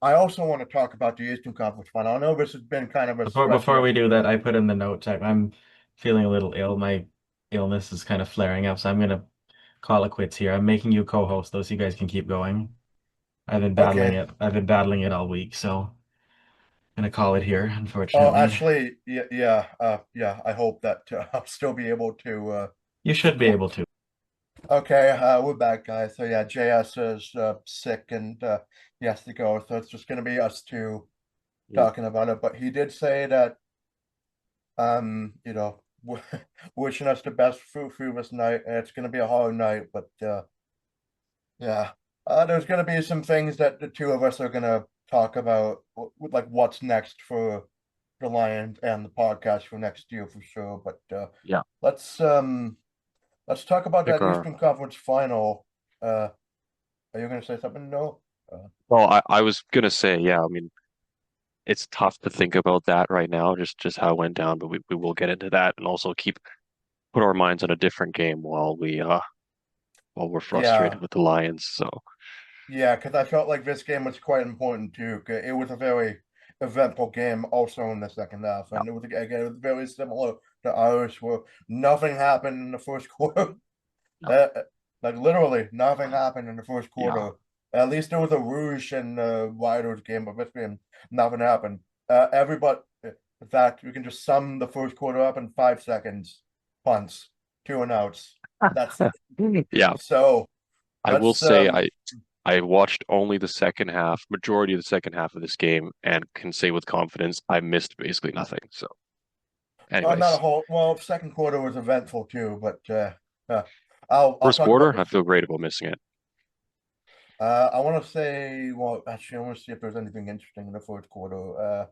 I also want to talk about the Eastern Conference final. I know this has been kind of a stretch Before of we do that, I put in the note tag. I'm feeling a little ill. My illness is kind of flaring up, so I'm gonna call it quits here. I'm making you co-host though, so you guys can keep going. I've been battling okay. it. I've been battling it all week, so I'm gonna call it here, Oh, unfortunately. actually, yeah, yeah. I hope that I'll still be able to You should be record. able to. Okay, we're back, guys. So yeah, JS is sick and he has to go, so it's just gonna be us two mm, talking about it. But he did say that you know, wishing us the best through this night. And it's gonna be a hard night, but yeah, there's gonna be some things that the two of us are gonna talk about, like what's next for the Lions and the podcast for next year for sure. But yeah. let's um let's talk about Pick that our. Eastern Conference final. Are you gonna say something? No. Well, I was gonna say, yeah. I mean, it's tough to think about that right now, just how it went down, but we will get into that and also keep put our minds on a different game while we're Yeah, frustrated with the Lions. So yeah, because I felt like this game was quite important too. 'Cause it was a very eventful game also in the second half, yeah, and it was very similar to ours, where nothing happened in the first quarter. yeah, Uh, like literally nothing happened in the first yeah. quarter. At least there was a Rouge and Riders game, but this game nothing happened. Everybody, in fact, we can just sum the first quarter up in 5 seconds. Punts, two and outs. That's it. Yeah, So I will let's say I watched only the second half, majority of the second half of this game, and can say with confidence I missed basically nothing. So, not a anyways, whole. Well, second quarter was eventful too, but uh, I'll first talk about quarter, I this. feel great about missing it. I want to say, well, actually, I want to see if there's anything interesting in the fourth quarter.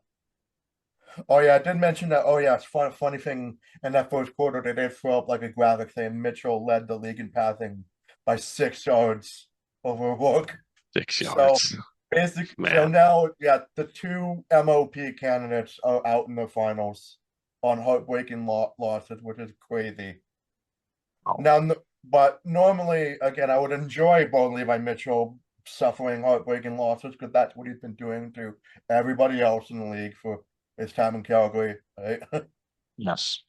Oh yeah, I did mention that. Oh yeah, it's funny thing in that first quarter they did throw up like a graphic saying Mitchell led the league in passing by 6 yards over Rook. So6 yards, basically, so man. now yeah, the two MOP candidates are out in the finals on heartbreaking losses, which is crazy. Oh, Now, but normally, again, I would enjoy Bo Levi Mitchell suffering heartbreaking losses because that's what he's been doing to everybody else in the league for his time in Calgary. Right? yes.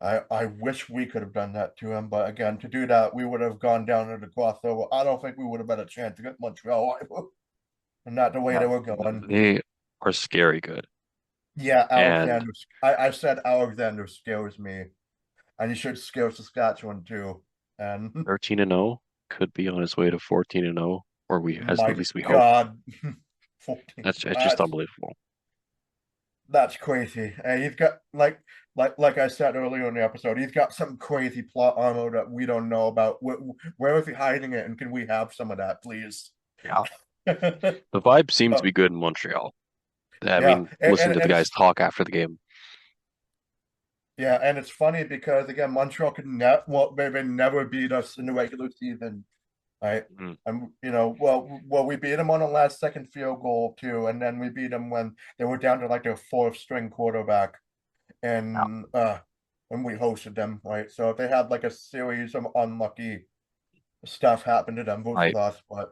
I wish we could have done that to him, but again, to do that, we would have gone down to the crossover. I don't think we would have had a chance to get Montreal, and not the way Yeah, they were going. they are scary good. Yeah, And Alexander. I said Alexander scares me. and he should scare Saskatchewan too. And 13-0 could be on his way to 14-0, or at my least we hope. God, 14. It's just unbelievable. That's crazy. And he's got like I said earlier in the episode, he's got some crazy plot armor that we don't know about. Where is he hiding it? And can we have some of that, please? Yeah. The vibe seems to be good in Montreal. I Yeah, mean, listening to the and guys talk after the game. yeah, and it's funny because again, Montreal could they never beat us in the regular season, right? Mm. And we beat them on a last second field goal too, and then we beat them when they were down to like their fourth string quarterback, Yeah. and when we hosted them, right? So they had like a series of unlucky stuff happen to them versus I us, but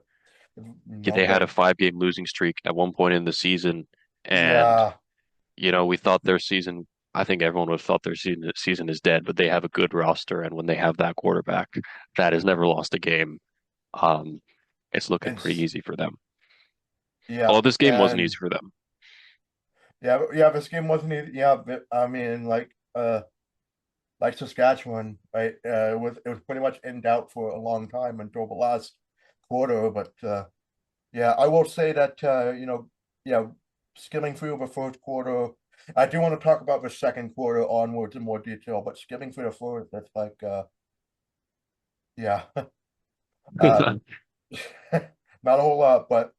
They had a they 5-game losing streak at one point in the season, and yeah, we thought their season. I think everyone would have thought their season is dead, but they have a good roster, and when they have that quarterback that has never lost a game, um, it's looking and pretty easy for them. yeah, Although this game wasn't and easy for them. yeah, this game wasn't easy. Yeah, but, I mean, like Saskatchewan, right? It was pretty much in doubt for a long time until the last quarter. But yeah, I will say that yeah, skimming through the first quarter, I do want to talk about the second quarter onwards in more detail. But skimming through the first, that's like yeah, uh, not a whole lot, but.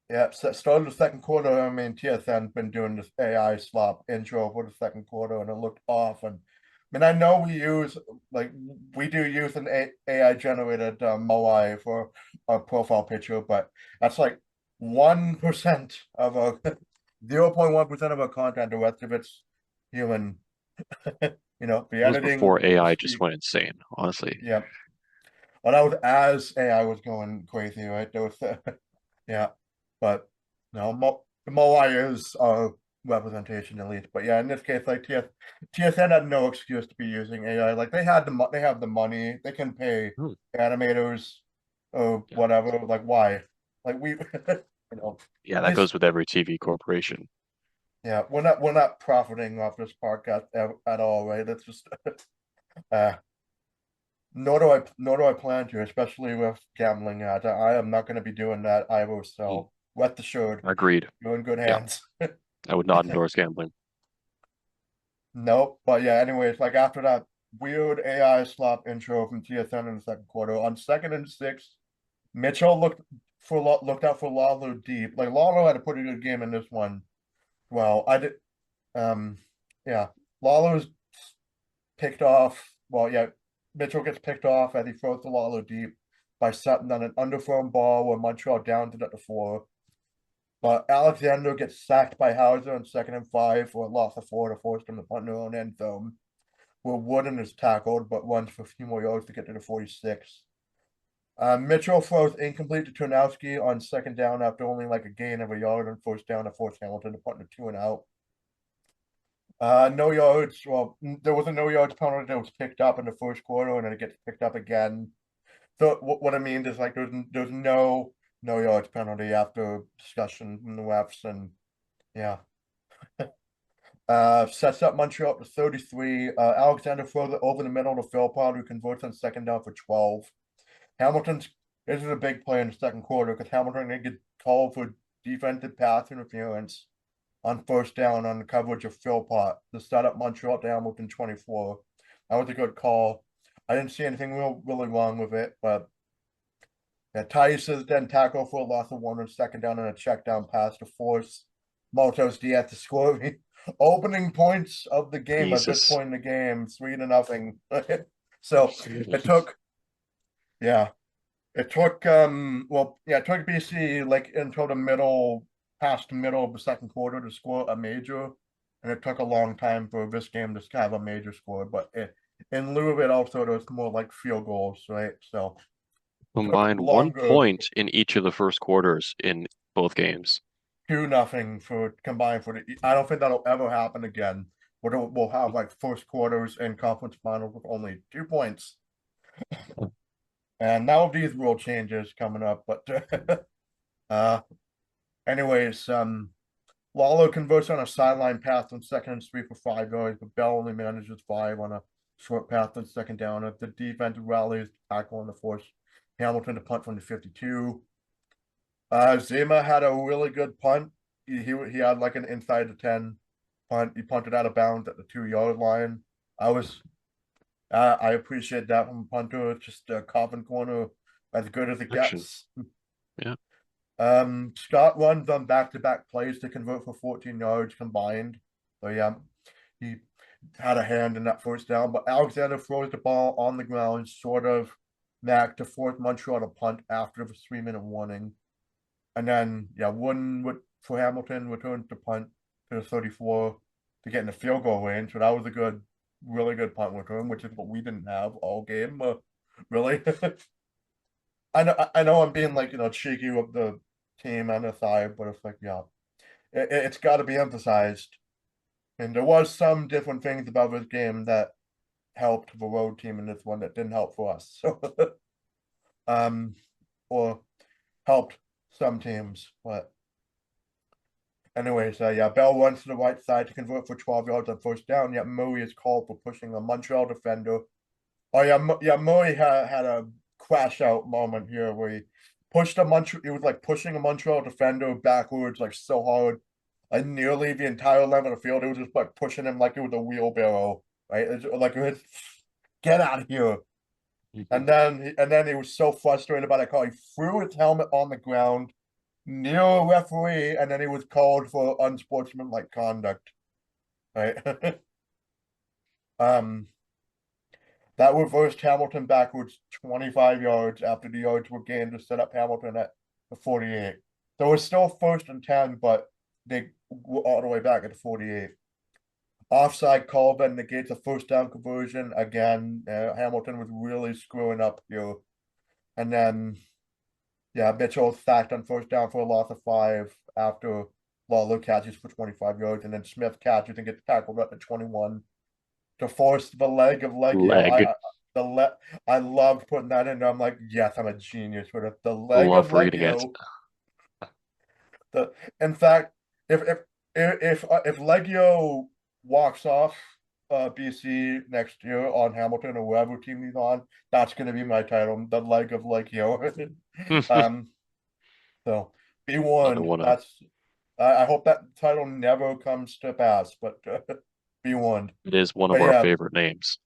Yeah, so started the second quarter. I mean, TSN's been doing this AI slop intro for the second quarter, and it looked off. And I mean, I know we do use an AI generated MOI for our profile picture, but that's like 1% of our 0.1% of our content. The rest of it's human. The It was editing, before the AI just speak. went insane, honestly. Yeah, well, that was as AI was going crazy, right? There was yeah, but no, the MOI is representation at least. But yeah, in this case, like TSN had no excuse to be using AI. Like they have the money, they can pay Hmm. animators or Yeah, whatever. Like why? Like we, yeah, that this goes with every TV corporation. yeah, we're not profiting off this podcast at all, right? It's just uh nor do I plan to, especially with gambling ads. I am not going to be doing that either. Hmm. So rest assured, Agreed. you're in good Yeah, hands. I would not endorse gambling. Nope. But yeah, anyways, like after that weird AI slop intro from TSN in the second quarter, on 2nd and 6, Mitchell looked out for Lalo deep. Like Lalo had a pretty good game in this one. Well, I did um yeah. Lalo's picked off. Well, yeah, Mitchell gets picked off as he throws the Lalo deep by setting on an underthrown ball where Montreal downs it at the 4. But Alexander gets sacked by Hauser on 2nd and 5 for a loss of 4 to force them to punt in their own end zone. Where Wooden is tackled but runs for a few more yards to get to the 46. Mitchell throws incomplete to Turnowski on second down after only like a gain of a yard and first down to force Hamilton to punt to 2 and out. No yards. Well, there was a no yards penalty that was picked up in the first quarter, and then it gets picked up again. So what I mean is like there's no yards penalty after discussion from the refs, and yeah. Sets up Montreal up to 33. Alexander throws it over the middle to Philpott, who converts on second down for 12. Hamilton's This is a big play in the second quarter because Hamilton didn't get called for defensive pass interference on first down on the coverage of Philpott to set up Montreal to Hamilton 24. That was a good call. I didn't see anything really wrong with it, but yeah, Tice is then tackle for a loss of 1 on second down and a check down pass to force Maltos Diaz to score the opening points of the game at this Jesus. point in the game, 3-0. So it took, yeah, it took BC like until past the middle of the second quarter to score a major, and it took a long time for this game to have a major score. But in lieu of it, also there's more like field goals, right? So took Combined one longer. point in each of the first quarters in both games. 2-0 for combined for the. I don't think that'll ever happen again. We'll have like first quarters and conference finals with only 2 points. And now these rule changes coming up, but anyways, Lalo converts on a sideline pass on 2nd and 3 for 5 yards, but Bell only manages 5 on a short pass on second down. If the defense rallies, tackle on the force Hamilton to punt from the 52. Zima had a really good punt. He had like an inside the 10 punt. He punted out of bounds at the 2-yard line. I appreciate that from punter. Just a coffin corner as good as it gets. Yeah. Scott runs on back-to-back plays to convert for 14 yards combined. So yeah, he had a hand in that first down. But Alexander throws the ball on the ground, sort of back to force Montreal to punt after the 3-minute warning. And then Wooden for Hamilton returns to punt to the 34 to get in the field goal range. So that was a really good punt return, which is what we didn't have all game. Really, I know I'm being like cheeky with the team on the side, but it's like it's got to be emphasized. And there was some different things about this game that helped the road team in this one that didn't help for us. So, or helped some teams, but anyways, Bell runs to the right side to convert for 12 yards on first down. Yet Murray is called for pushing a Montreal defender. Murray had a crash out moment here where he pushed he was like pushing a Montreal defender backwards like so hard, like nearly the entire length of the field. It was just like pushing him like it was a wheelbarrow, right? It's like get out of here. And then he was so frustrated by that call, he threw his helmet on the ground near a referee, and then he was called for unsportsmanlike conduct. Right. That reversed Hamilton backwards 25 yards after the yards were gained to set up Hamilton at the 48. So it was still 1st and 10, but they were all the way back at the 48. Offside call then negates a first down conversion. Again, Hamilton was really screwing up here. And then, Mitchell sacked on first down for a loss of 5 after Lawler catches for 25 yards. And then Smith catches and gets tackled at the 21 to force the leg of Leggio. I loved putting that in there. I'm like, yes, I'm a genius with it. The leg of Leggio. In fact, if Leggio walks off BC next year on Hamilton or wherever team he's on, that's going to be my title, the leg of Leggio. So be warned. I hope that title never comes to pass, but be warned. It is one of our favorite names.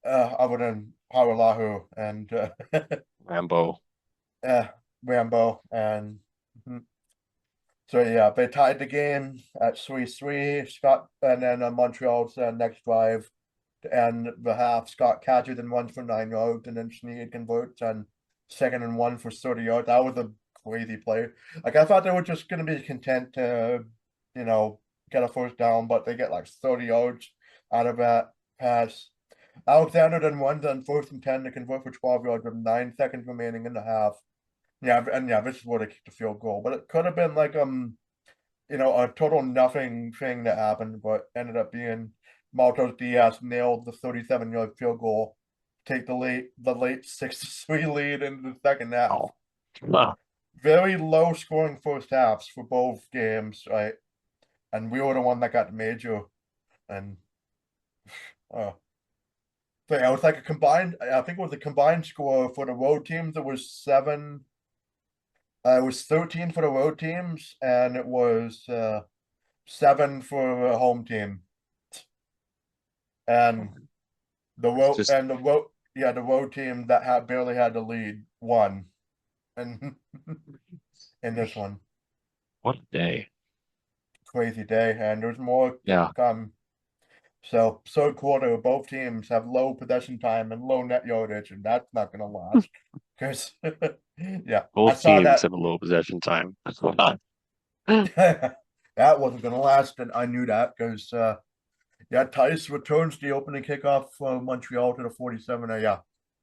Other than Haralahu and Rambo. Rambo and. So they tied the game at 3-3. Scott and then Montreal's next drive to end the half. Scott catches and runs for 9 yards, and then Sneed converts on 2nd and 1 for 30 yards. That was a crazy play. Like I thought they were just going to be content to, get a first down, but they get like 30 yards out of that pass. Alexander then runs on 1st and 10 to convert for 12 yards with 9 seconds remaining in the half. This is where they kicked the field goal, but it could have been like a total nothing thing that happened, but ended up being Maltos Diaz nailed the 37-yard field goal, take the late 6-3 lead into the second half. Wow. Very low scoring first halves for both games, right? And we were the one that got the major, and so it was like a combined. I think it was a combined score for the road teams. It was 7. It was 13 for the road teams, and it was 7 for the home team. And the road team that barely had the lead won, and in this one. What a day! Crazy day, and there's more to come. So 3rd quarter, both teams have low possession time and low net yardage, and that's not going to last. Because both teams have a low possession time. That's not. That wasn't going to last, and I knew that because Tice returns the opening kickoff from Montreal to the 47.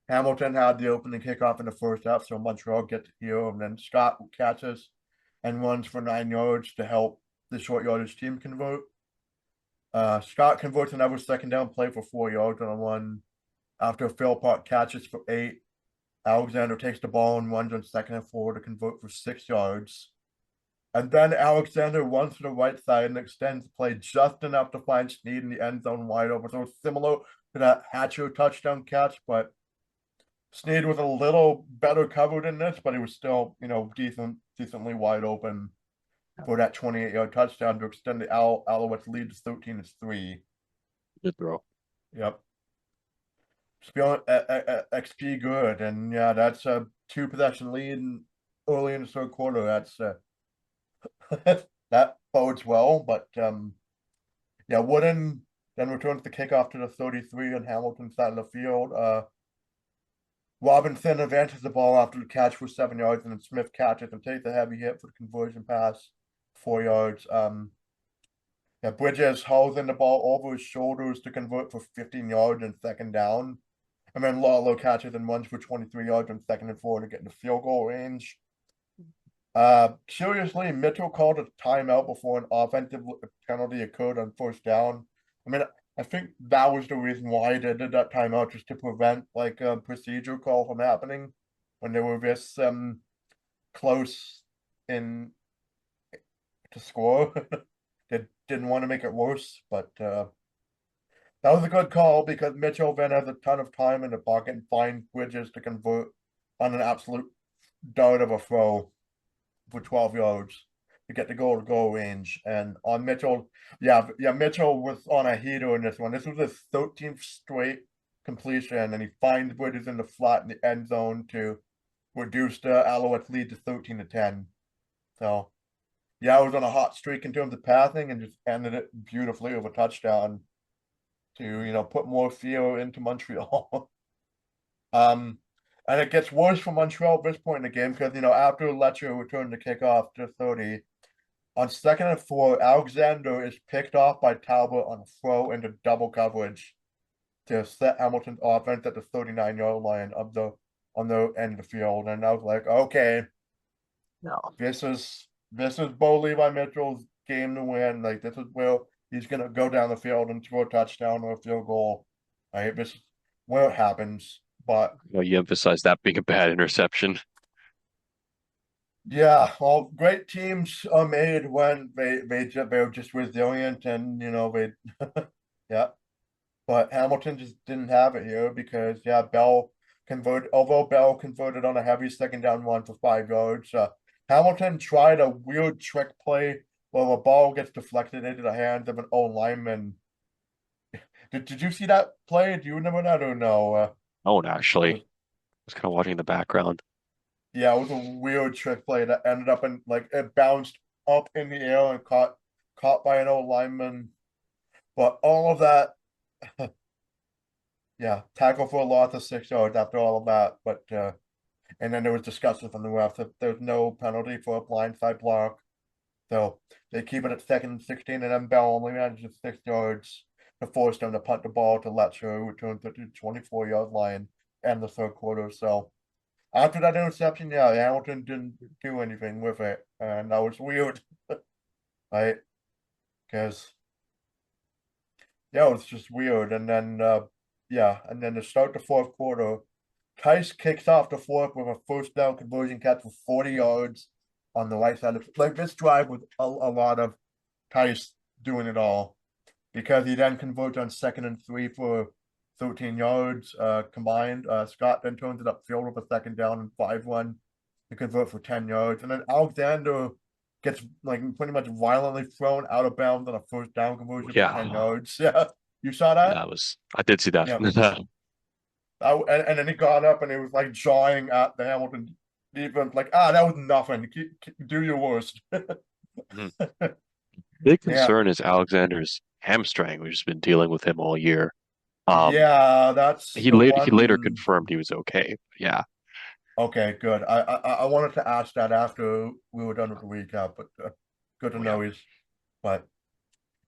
Hamilton had the opening kickoff in the first half, so Montreal gets here, and then Scott catches and runs for 9 yards to help the short yardage team convert. Scott converts another second down play for 4 yards on a run after Philpott catches for 8. Alexander takes the ball and runs on 2nd and 4 to convert for 6 yards. And then Alexander runs to the right side and extends the play just enough to find Sneed in the end zone wide open. So similar that Hatcher touchdown catch, but Snead was a little better covered in this, but he was still, decently wide open for that 28-yard touchdown to extend the Alouettes' lead to 13-3. Good throw. Yep. Spiel XP good, and yeah, that's a 2-possession lead early in the third quarter. That's that bodes well, but yeah, Wooden then returns the kickoff to the 33 on Hamilton's side of the field. Robinson advances the ball after the catch for 7 yards, and then Smith catches and takes a heavy hit for the conversion pass, 4 yards. Yeah, Bridges hauls in the ball over his shoulders to convert for 15 yards and second down. And then Lawler catches and runs for 23 yards on 2nd and 4 to get in the field goal range. Curiously, Mitchell called a timeout before an offensive penalty occurred on 1st down. I mean, I think that was the reason why they did that timeout, just to prevent like a procedure call from happening when they were this close in to score. They didn't want to make it worse, but that was a good call because Mitchell then has a ton of time in the pocket and finds Bridges to convert on an absolute dart of a throw for 12 yards to get the goal range. And on Mitchell, Mitchell was on a heater in this one. This was his 13th straight completion, and he finds Bridges in the flat in the end zone to reduce the Alouettes' lead to 13-10. So yeah, I was on a hot streak in terms of passing and just ended it beautifully with a touchdown to, put more fear into Montreal. And it gets worse for Montreal at this point in the game because, after Letcher returned the kickoff to 30, on 2nd and 4, Alexander is picked off by Talbot on a throw into double coverage to set Hamilton's offense at the 39-yard line on the end of the field. And I was like, okay, No. this is Bo Levi Mitchell's game to win. Like, this is where he's gonna go down the field and throw a touchdown or a field goal. Right, this is where it happens. But You emphasize that being a bad interception. yeah, well, great teams are made when they're just resilient and they yeah. But Hamilton just didn't have it here because Bell converted on a heavy 2nd down run for 5 yards. Hamilton tried a weird trick play where the ball gets deflected into the hands of an old lineman. Did you see that play? Do you remember that or no? Oh, actually, I was kind of watching in the background. Yeah, it was a weird trick play that ended up in it bounced up in the air and caught by an old lineman. But all of that, yeah, tackle for a loss of 6 yards after all of that. But and then there was discussion from the refs that there's no penalty for a blindside block. So they keep it at 2nd and 16, and then Bell only manages 6 yards to force them to punt the ball to Letcher, who returns it to the 24-yard line and the third quarter. So after that interception, Hamilton didn't do anything with it, and that was weird, right? Because it was just weird. And then and then to start the fourth quarter, Tice kicks off the fourth with a 1st down conversion catch for 40 yards on the right side of this drive with a lot of Tice doing it all, because he then converts on 2nd and 3 for 13 yards combined. Scott then turns it upfield with a 2nd down and 5-1 to convert for 10 yards. And then Alexander gets pretty much violently thrown out of bounds on a 1st down conversion for 10 yards. Yeah, you saw that? I did see that. Yeah. And then he got up and he was jawing at the Hamilton defense, that was nothing. Do your worst. Big concern is Alexander's hamstring. We've just been dealing with him all year. That's he the later one. confirmed he was okay. Yeah. Okay, good. I wanted to ask that after we were done with the recap, but good to know he's. But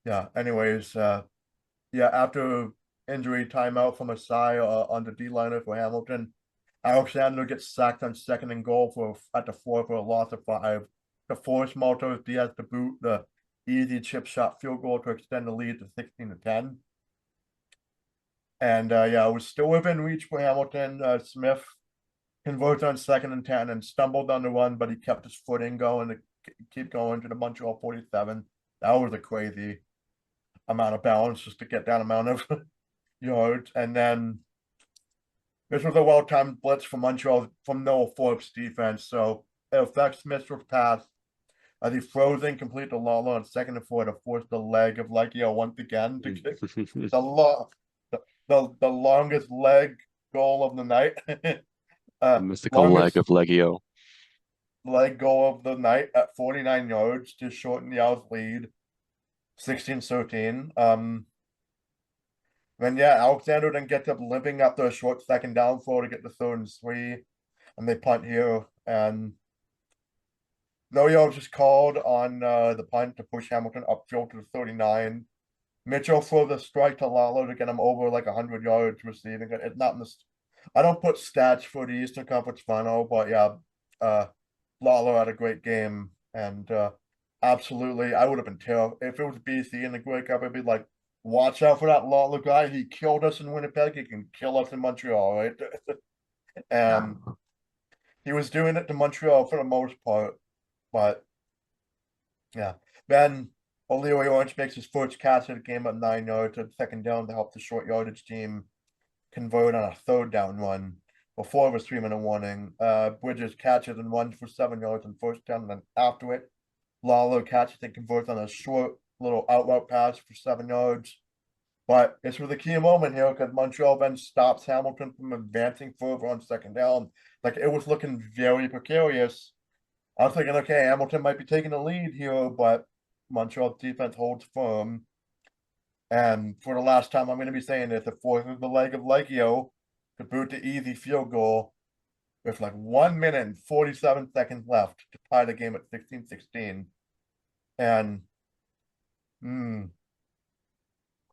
yeah, anyways, after injury timeout from Asai on the D-liner for Hamilton, Alexander gets sacked on 2nd and goal at the 4 for a loss of 5. To force Maltos Diaz to boot the easy chip shot field goal to extend the lead to 16-10. And it was still within reach for Hamilton. Smith converts on 2nd and 10 and stumbled on the run, but he kept his footing going to keep going to the Montreal 47. That was a crazy amount of balance just to get that amount of yards, and then this was a well-timed blitz from Montreal from Noah Forbes' defense, so it affects Mitchell's pass as he throws incomplete to Lala on 2nd and 4 to force the leg of Leggio once again to kick the longest leg goal of the night. The mythical leg Longest of Leggio. leg goal of the night at 49 yards to shorten the Owls' lead, 16-13. Then yeah, Alexander then gets up limping after a short second down throw to get the 3rd and 3, and they punt here, and no yards is called on the punt to push Hamilton upfield to the 39. Mitchell throws a strike to Lalo to get him over like 100 yards receiving it. It's not in the. I don't put stats for the Eastern Conference Final, but yeah, Lalo had a great game, and absolutely, I would have been terrified if it was BC in the Grey Cup. I'd be like, watch out for that Lalo guy. He killed us in Winnipeg. He can kill us in Montreal, right? And he was doing it to Montreal for the most part, but yeah. Then O'Leary Orange makes his first catch of the game at 9 yards at 2nd down to help the short yardage team convert on a 3rd down run before it was 3-minute warning. Bridges catches and runs for 7 yards on 1st down, and then after it, Lalo catches and converts on a short little out route pass for 7 yards. But this was a key moment here because Montreal then stops Hamilton from advancing further on 2nd down. Like, it was looking very precarious. I was thinking, okay, Hamilton might be taking the lead here, but Montreal's defense holds firm. And for the last time, I'm going to be saying this, it forces the leg of Leggio to boot the easy field goal with like 1 minute and 47 seconds left to tie the game at 16-16. And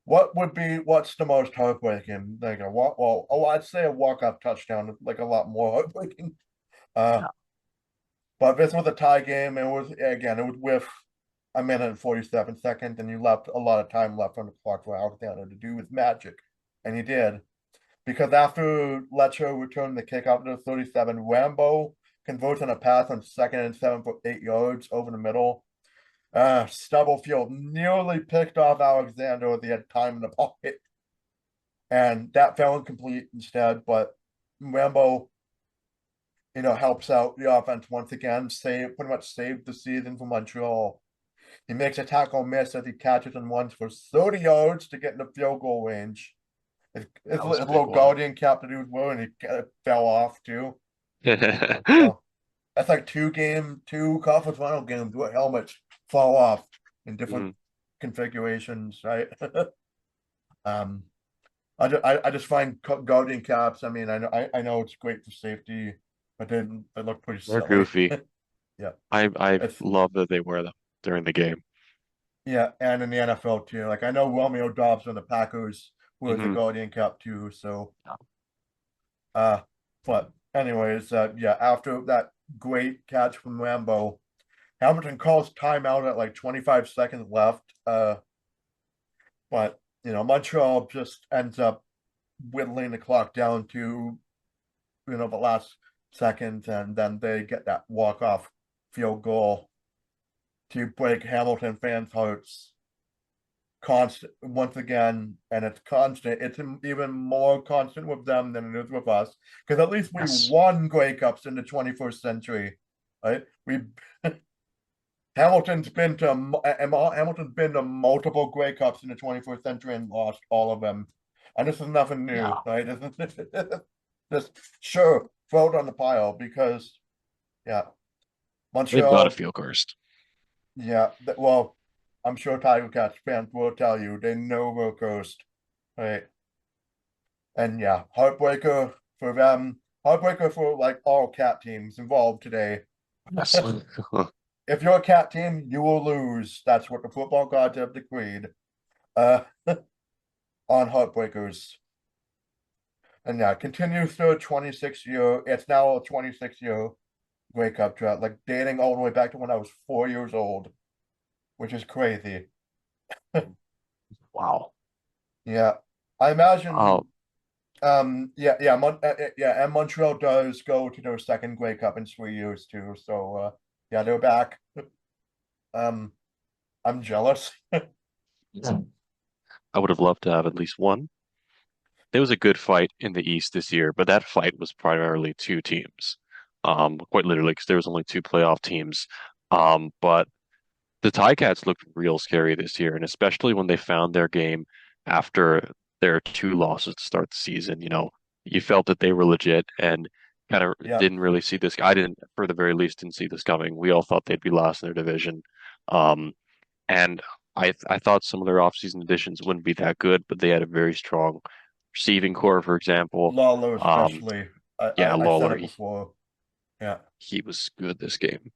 what's the most heartbreaking? Like I'd say a walk-off touchdown, like a lot more heartbreaking. But this was a tie game. It was with 1 minute and 47 seconds, and you left a lot of time left on the clock for Alexander to do his magic. And he did. Because after Letcher returned the kick out to the 37, Rambo converts on a pass on 2nd and 7 for 8 yards over the middle. Stubblefield nearly picked off Alexander as he had time in the pocket. And that fell incomplete instead, but Rambo helps out the offense once again, pretty much saved the season for Montreal. He makes a tackle miss as he catches and runs for 30 yards to get in the field goal range. His little Guardian cap that he was wearing, he kind of fell off too. So, that's like two conference final games where helmets fall off in different configurations, right? I just find Guardian caps. I mean, I know it's great for safety, but then they look pretty They're silly. goofy. Yeah, I love that they wear them during the game. Yeah, and in the NFL too. Like I know Romeo Dobbs on the Packers wears the Guardian cap too. So, but anyways, yeah. After that great catch from Rambo, Hamilton calls timeout at like 25 seconds left. But Montreal just ends up whittling the clock down to the last seconds, and then they get that walk-off field goal to break Hamilton fans' hearts. Constant once again, and it's constant. It's even more constant with them than it is with us, because at least we won Grey Cups in the 21st century, right? Hamilton's been to multiple Grey Cups in the 21st century and lost all of them, and this is nothing new, right? Just sure, throw it on the pile because, yeah, Montreal. They've got to feel cursed. Yeah, well, I'm sure Tiger Cats fans will tell you they know we're cursed, right? And yeah, heartbreaker for them, heartbreaker for like all cat teams involved today. Yes. If you're a cat team, you will lose. That's what the football gods have decreed. On heartbreakers. And yeah, continues to a 26-year. It's now a 26-year Grey Cup drought, like dating all the way back to when I was 4 years old, which is crazy. Wow. Yeah, I imagine. And Montreal does go to their second Grey Cup in 3 years too. So yeah, they're back. I'm jealous. I would have loved to have at least one. there was a good fight in the East this year, but that fight was primarily two teams. Quite literally, because there was only two playoff teams. But the Ticats looked real scary this year, and especially when they found their game after their two losses to start the season. You felt that they were legit and kind of Yeah, didn't really see this. I didn't, for the very least, didn't see this coming. We all thought they'd be last in their division. Um, and I thought some of their offseason additions wouldn't be that good, but they had a very strong receiving core, for example. Lawler Um, especially. yeah, I said Lawler, it before. Yeah. he was good this game.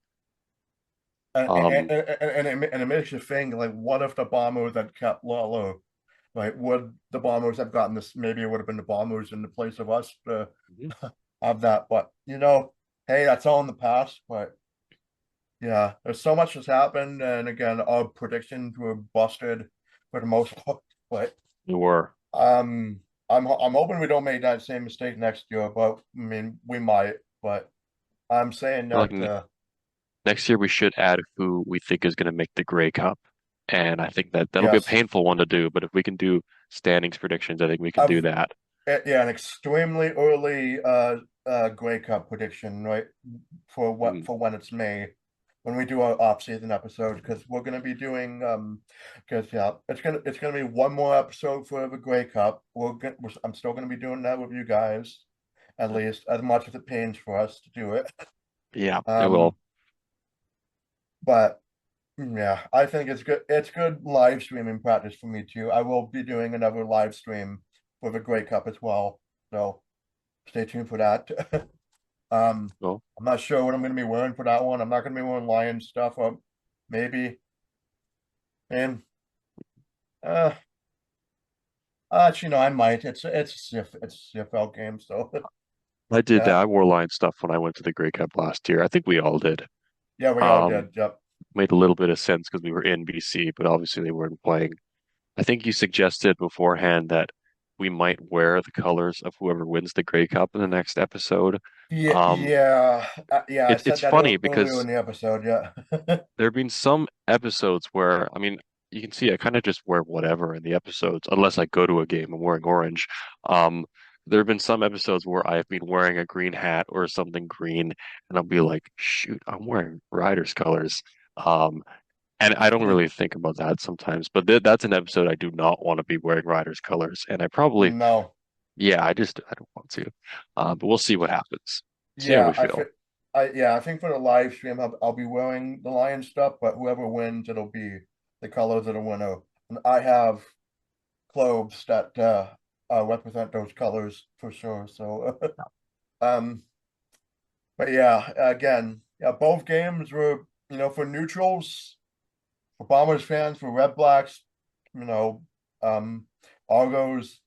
And Um, it makes you think, like, what if the Bombers had kept Lawler? Like, would the Bombers have gotten this? Maybe it would have been the Bombers in the place of us to have that. But hey, that's all in the past. But yeah, there's so much has happened, and again, our predictions were busted for the most part. But we were. I'm hoping we don't make that same mistake next year. But I mean, we might. But I'm saying Like that next year, we should add who we think is going to make the Grey Cup, and I think that that'll be a yes, painful one to do. But if we can do standings predictions, I think we can do I've that. yeah, an extremely early Grey Cup prediction, right? Mm, For when it's May, when we do our off-season episode, because we're gonna be doing because yeah, it's gonna be one more episode for the Grey Cup. I'm still gonna be doing that with you guys, at least as much as it pains for us to do it. yeah, it will. Um, but yeah, I think it's good. It's good live streaming practice for me too. I will be doing another live stream for the Grey Cup as well. So stay tuned for that. Well, I'm not sure what I'm going to be wearing for that one. I'm not going to be wearing lion stuff. Maybe. And uh, actually, no, I might. It's a CFL game, so I did that. yeah, I wore line stuff when I went to the Grey Cup last year. I think we all did. yeah, we all Um, did. Yep. Made a little bit of sense because we were in BC, but obviously they weren't playing. I think you suggested beforehand that we might wear the colors of whoever wins the Grey Cup in the next episode. Yeah, Um, yeah, yeah. I it's said that funny earlier because in the episode. Yeah, there have been some episodes where, I mean, you can see I kind of just wear whatever in the episodes, unless I go to a game, I'm wearing orange. Um, there have been some episodes where I've been wearing a green hat or something green, and I'll be like, shoot, I'm wearing Riders colors. Um, and I don't really think about that sometimes, but that's an episode I do not want to be wearing Riders colors, and I probably, no, yeah, I don't want to. But we'll see what happens. See how yeah. we feel. I think for the live stream, I'll be wearing the lion stuff, but whoever wins, it'll be the colors of the winner. And I have clothes that represent those colors for sure. So, um, but yeah, again, yeah, both games were, for neutrals, for Bombers fans, for Red Blacks, you know, um, Argos,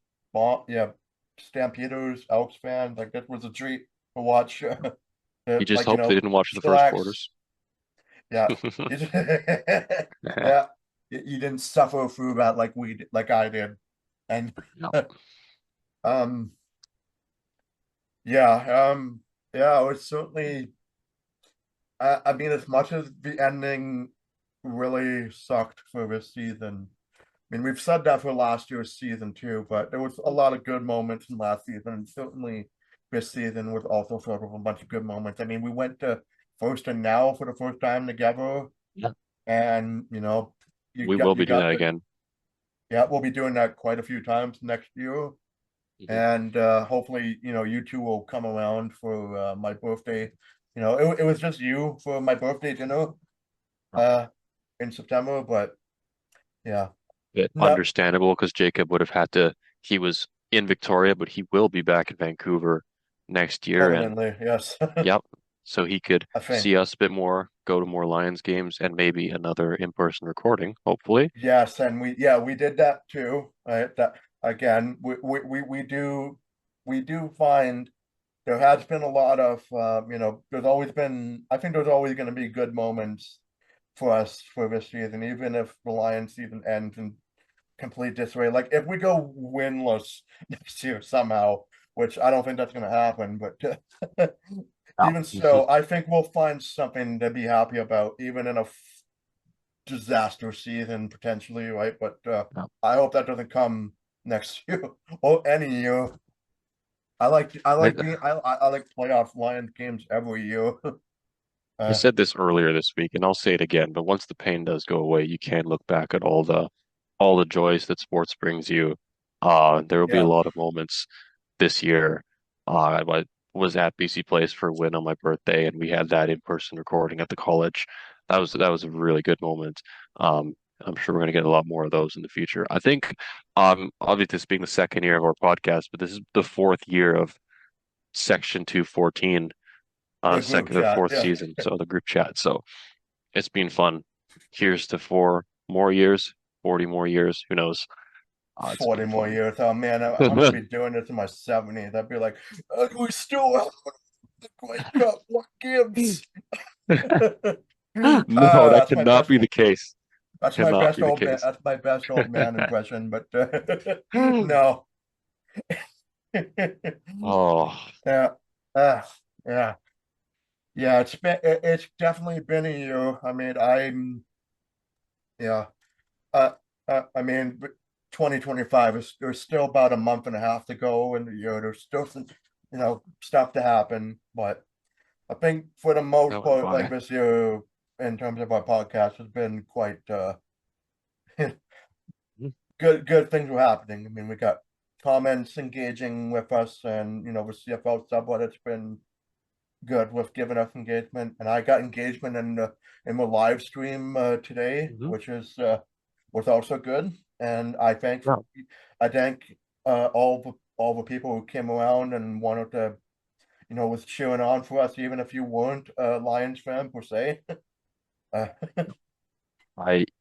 yeah, Stampeders, Elks fans, like that was a treat to watch. You just Like, hope they didn't watch the first chillax. quarters. Yeah, yeah, you didn't suffer through that like like I did, and Yeah. um. Yeah, yeah, it was certainly. I mean, as much as the ending really sucked for this season, I mean, we've said that for last year's season too, but there was a lot of good moments in last season, and certainly this season was also filled with a bunch of good moments. I mean, we went to first and now for the first time together, Yeah. and We will you be doing got that the again. yeah, we'll be doing that quite a few times next year. Mhm. And hopefully you two will come around for my birthday. It was just you for my birthday dinner uh in September, but yeah, Bit no, understandable because Jacob would have had to, he was in Victoria, but he will be back in Vancouver next year. And permanently, yes. yep, so he could I think see us a bit more, go to more Lions games, and maybe another in-person recording, hopefully. yes, and we did that too, right? That again, we do find there has been a lot of there's always been, I think there's always going to be good moments for us for this season, even if the Lions season ends in complete disarray. Like if we go winless next year somehow, which I don't think that's going to happen, but Yeah. even so, I think we'll find something to be happy about, even in a disaster season potentially, right? But Yeah. I hope that doesn't come next year or any year. I like playoff Lions games every year. I said this earlier this week, and I'll say it again, but once the pain does go away, you can look back at all the joys that sports brings you. There will be a Yeah, lot of moments this year. I was at BC Place for a win on my birthday, and we had that in-person recording at the college. That was a really good moment. I'm sure we're going to get a lot more of those in the future. I think, obviously, this being the second year of our podcast, but this is the fourth year of Section 214, the group second or chat. fourth Yeah, season. So the group chat. So it's been fun. Here's to 4 more years, 40 more years. Who knows? It's 40 been more fun. years. Oh man, I'm gonna be doing this in my 70s. I'd be like, we still have the Grey Cup. What gives? No, that That's my cannot best. be the case. That's my Cannot best be the old man. case. That's my best old man impression. But no. Oh, Yeah. Uh, yeah. Yeah. It's definitely been a year. I mean, yeah. Uh, I mean, 2025 is there's still about a month and a half to go in the year. There's still some, stuff to happen. But I think for the most that went part, like by. this year, in terms of our podcast, has been quite good things were happening. I mean, we got comments engaging with us, and with CFL subreddit's been good with giving us engagement, and I got engagement in the live stream today, Mhm. which is was also good. And Yeah. I thank all the people who came around and wanted to, was cheering on for us, even if you weren't a Lions fan per se. Uh,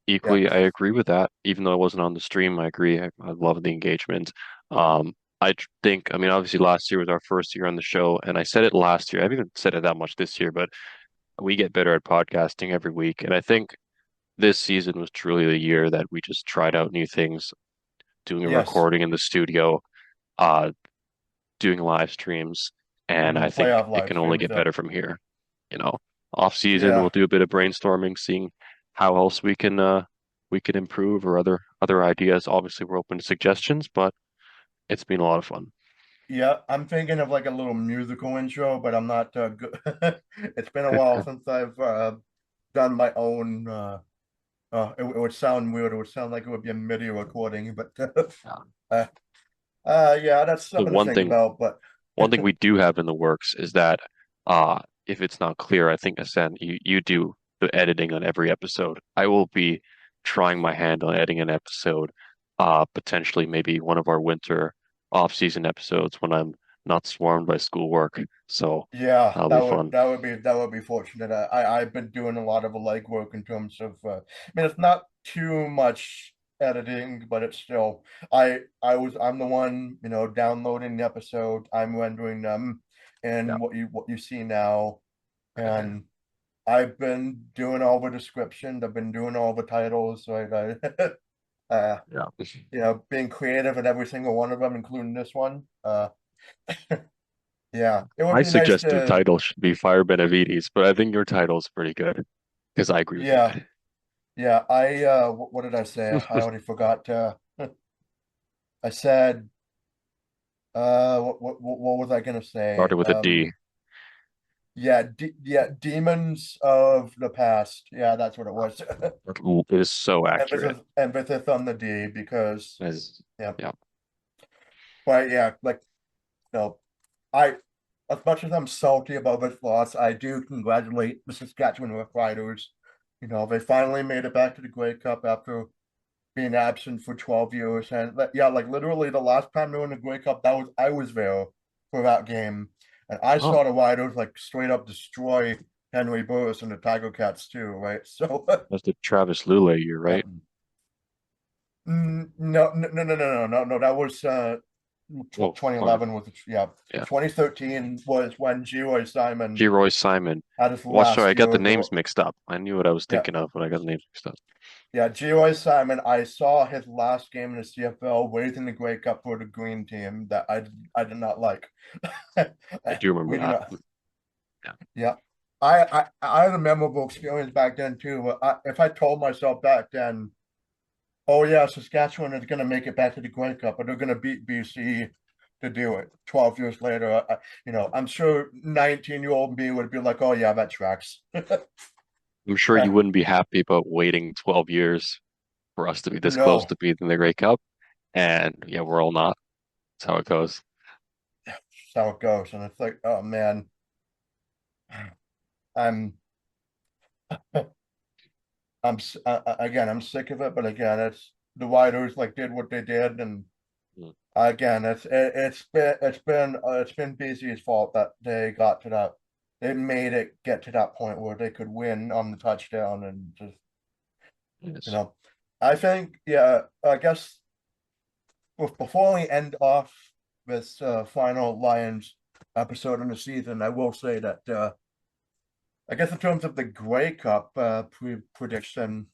yeah, I agree with that. Even though I wasn't on the stream, I agree. I love the engagement. Think, I mean, obviously last year was our first year on the show, and I said it last year. I haven't even said it that much this year, but we get better at podcasting every week. And I think this season was truly the year that we just tried out new things, doing a yes, recording in the studio, uh, doing live streams, and I think playoff it live can only streams. get Yeah, better from here. You know, off season we'll yeah, do a bit of brainstorming, seeing how else we can improve or other ideas. Obviously, we're open to suggestions, but it's been a lot of fun. yeah. I'm thinking of like a little musical intro, but I'm not good. It's been a while since I've done my own. It would sound weird. It would sound like it would be a MIDI recording, but Yeah. uh, yeah, that's The something to think about. But one thing we do have in the works is that if it's not clear, I think Asen, you do the editing on every episode. I will be trying my hand on editing an episode, potentially maybe one of our winter off-season episodes when I'm not swarmed by schoolwork. So yeah, that'll be fun. that would be fortunate. I've been doing a lot of legwork in terms of. I mean, it's not too much editing, but it's still. I'm the one, downloading the episode. I'm rendering them, Yeah. and what you see now, Okay. and I've been doing all the descriptions. I've been doing all the titles. So uh, Yeah. being creative in every single one of them, including this one. Yeah, it would I be nice suggested the to. title should be Fire Benavides, but I think your title is pretty good because I agree with Yeah, that. yeah. What did I say? I already forgot. I said, what was I gonna say? Started with a D. Yeah, demons of the past. Yeah, that's what it was. It is so accurate. Emphasis on the D because As yeah, yeah. but yeah, like no, I as much as I'm salty about this loss, I do congratulate the Saskatchewan Roughriders. They finally made it back to the Grey Cup after being absent for 12 years. And yeah, like literally the last time they were in the Grey Cup, I was there for that game. And I Oh, saw the Riders like straight up destroy Henry Burris and the Tiger Cats too, right? So that's the Travis Lule year, yeah. right? No. That was Oh, sorry. 2011 was yeah. Yeah. 2013 was when G. Simon G. Roy Simon. had his Well, sorry, last I got year the of the names mixed up. I knew what I was yeah. thinking of, but I got the names mixed up. Yeah, G. Simon, I saw his last game in the CFL raising the Grey Cup for the green team that I did not like. I do remember We do that. not. Yeah. Yeah. I had a memorable experience back then too. But if I told myself back then Oh yeah, Saskatchewan is going to make it back to the Grey Cup, but they're going to beat BC to do it 12 years later. I'm sure 19-year-old me would be like, oh yeah, that tracks. I'm sure you wouldn't be happy about waiting 12 years for us to be this close No, to beating the Grey Cup. And yeah, we're all not. That's how it goes. that's how it goes. And it's like, oh man, I'm again, I'm sick of it. But again, it's the Riders like did what they did, and Mm. again, it's been BC's fault that they got to that. They made it get to that point where they could win on the touchdown and just you Yes. know, I think yeah. I guess before we end off this final Lions episode in the season, I will say that I guess in terms of the Grey Cup prediction,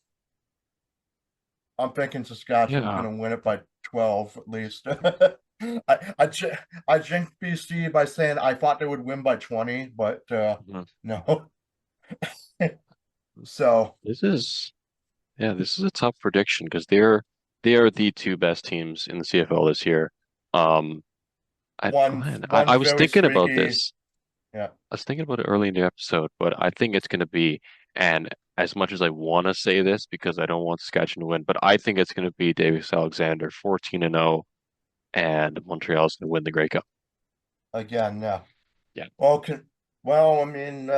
I'm thinking Saskatchewan's Yeah. going to win it by 12 at least. I jinxed BC by saying I thought they would win by 20, but Mhm. no. So This is this is a tough prediction because they are the two best teams in the CFL this year. Um, I one's was very thinking about streaky. this. Yeah, I was thinking about it early in the episode, but I think it's going to be, and as much as I want to say this because I don't want Saskatchewan to win, but I think it's going to be Davis Alexander 14-0, and Montreal's going to win the Grey Cup. again, yeah. Yeah, Well, I mean,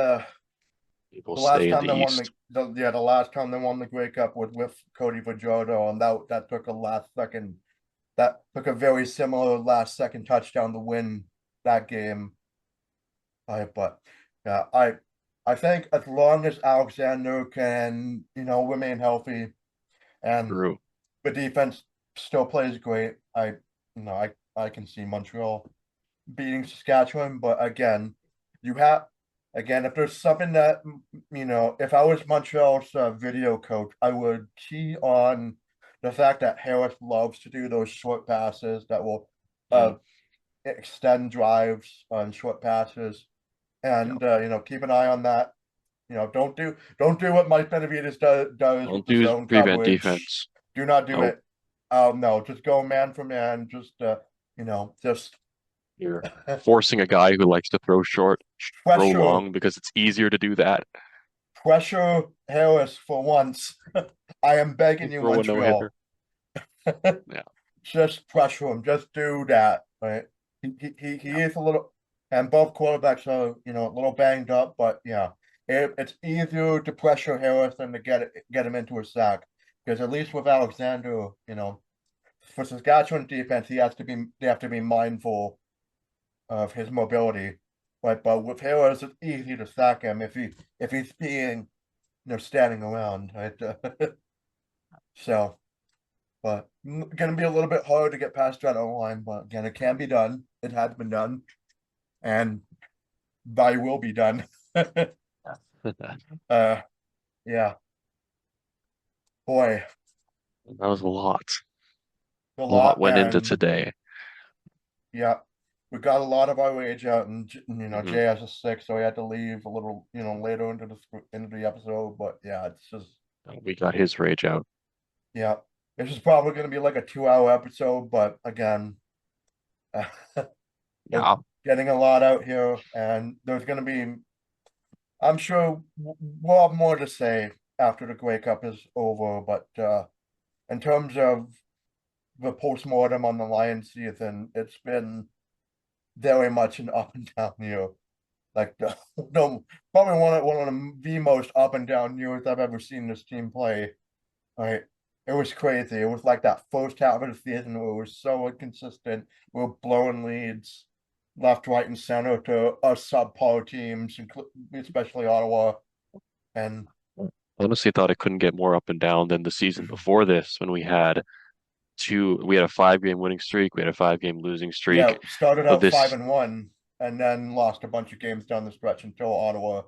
people the last stay in time the they won East. the last time they won the Grey Cup was with Cody Vajoto, and that took a last second. That took a very similar last second touchdown to win that game. But yeah, I think as long as Alexander can, remain healthy and True. the defense still plays great, I can see Montreal beating Saskatchewan. But again, you have again if there's something that if I was Montreal's video coach, I would key on the fact that Harris loves to do those short passes that will Mm, uh extend drives on short passes yeah. and keep an eye on that. Don't do what Mike Benavides does with Don't the do zone prevent coverage. defense. Do not do Nope. it. No, just go man for man. Just You're forcing a guy who likes to throw short, throw pressure long because it's easier to do that. pressure Harris for once. I am You begging you, throw a no-hitter. Montreal. Yeah. Just pressure him. Just do that. Right. He Yeah. is a little, and both quarterbacks are a little banged up, but yeah, it's easier to pressure Harris than to get him into a sack because at least with Alexander, for Saskatchewan defense, they have to be mindful of his mobility. But with Harris, it's easy to sack him if he's being standing around. Right. So. But going to be a little bit hard to get past that line. But again, it can be done. It has been done, and by will be done. uh, yeah, boy, That was a lot. a A lot lot, went into and today. yeah, we got a lot of our wage out, and Hmm. Jay has a six, so he had to leave a little, later into the episode. But yeah, it's just We got his rage out. yeah, this is probably going to be like a 2 hour episode. But again, we're Yeah. getting a lot out here, and there's going to be I'm sure we'll have more to say after the Grey Cup is over, but in terms of the post-mortem on the Lions season, it's been very much an up and down year. Like no, probably one of the most up and down years I've ever seen this team play. Right, it was crazy. It was like that first half of the season where it was so inconsistent. We were blowing leads left, right, and center to us subpar teams, especially Ottawa. And Honestly thought it couldn't get more up and down than the season before this when we had a 5 game winning streak, we had a 5 game losing yeah, streak. started So out five this and one, and then lost a bunch of games down the stretch until Ottawa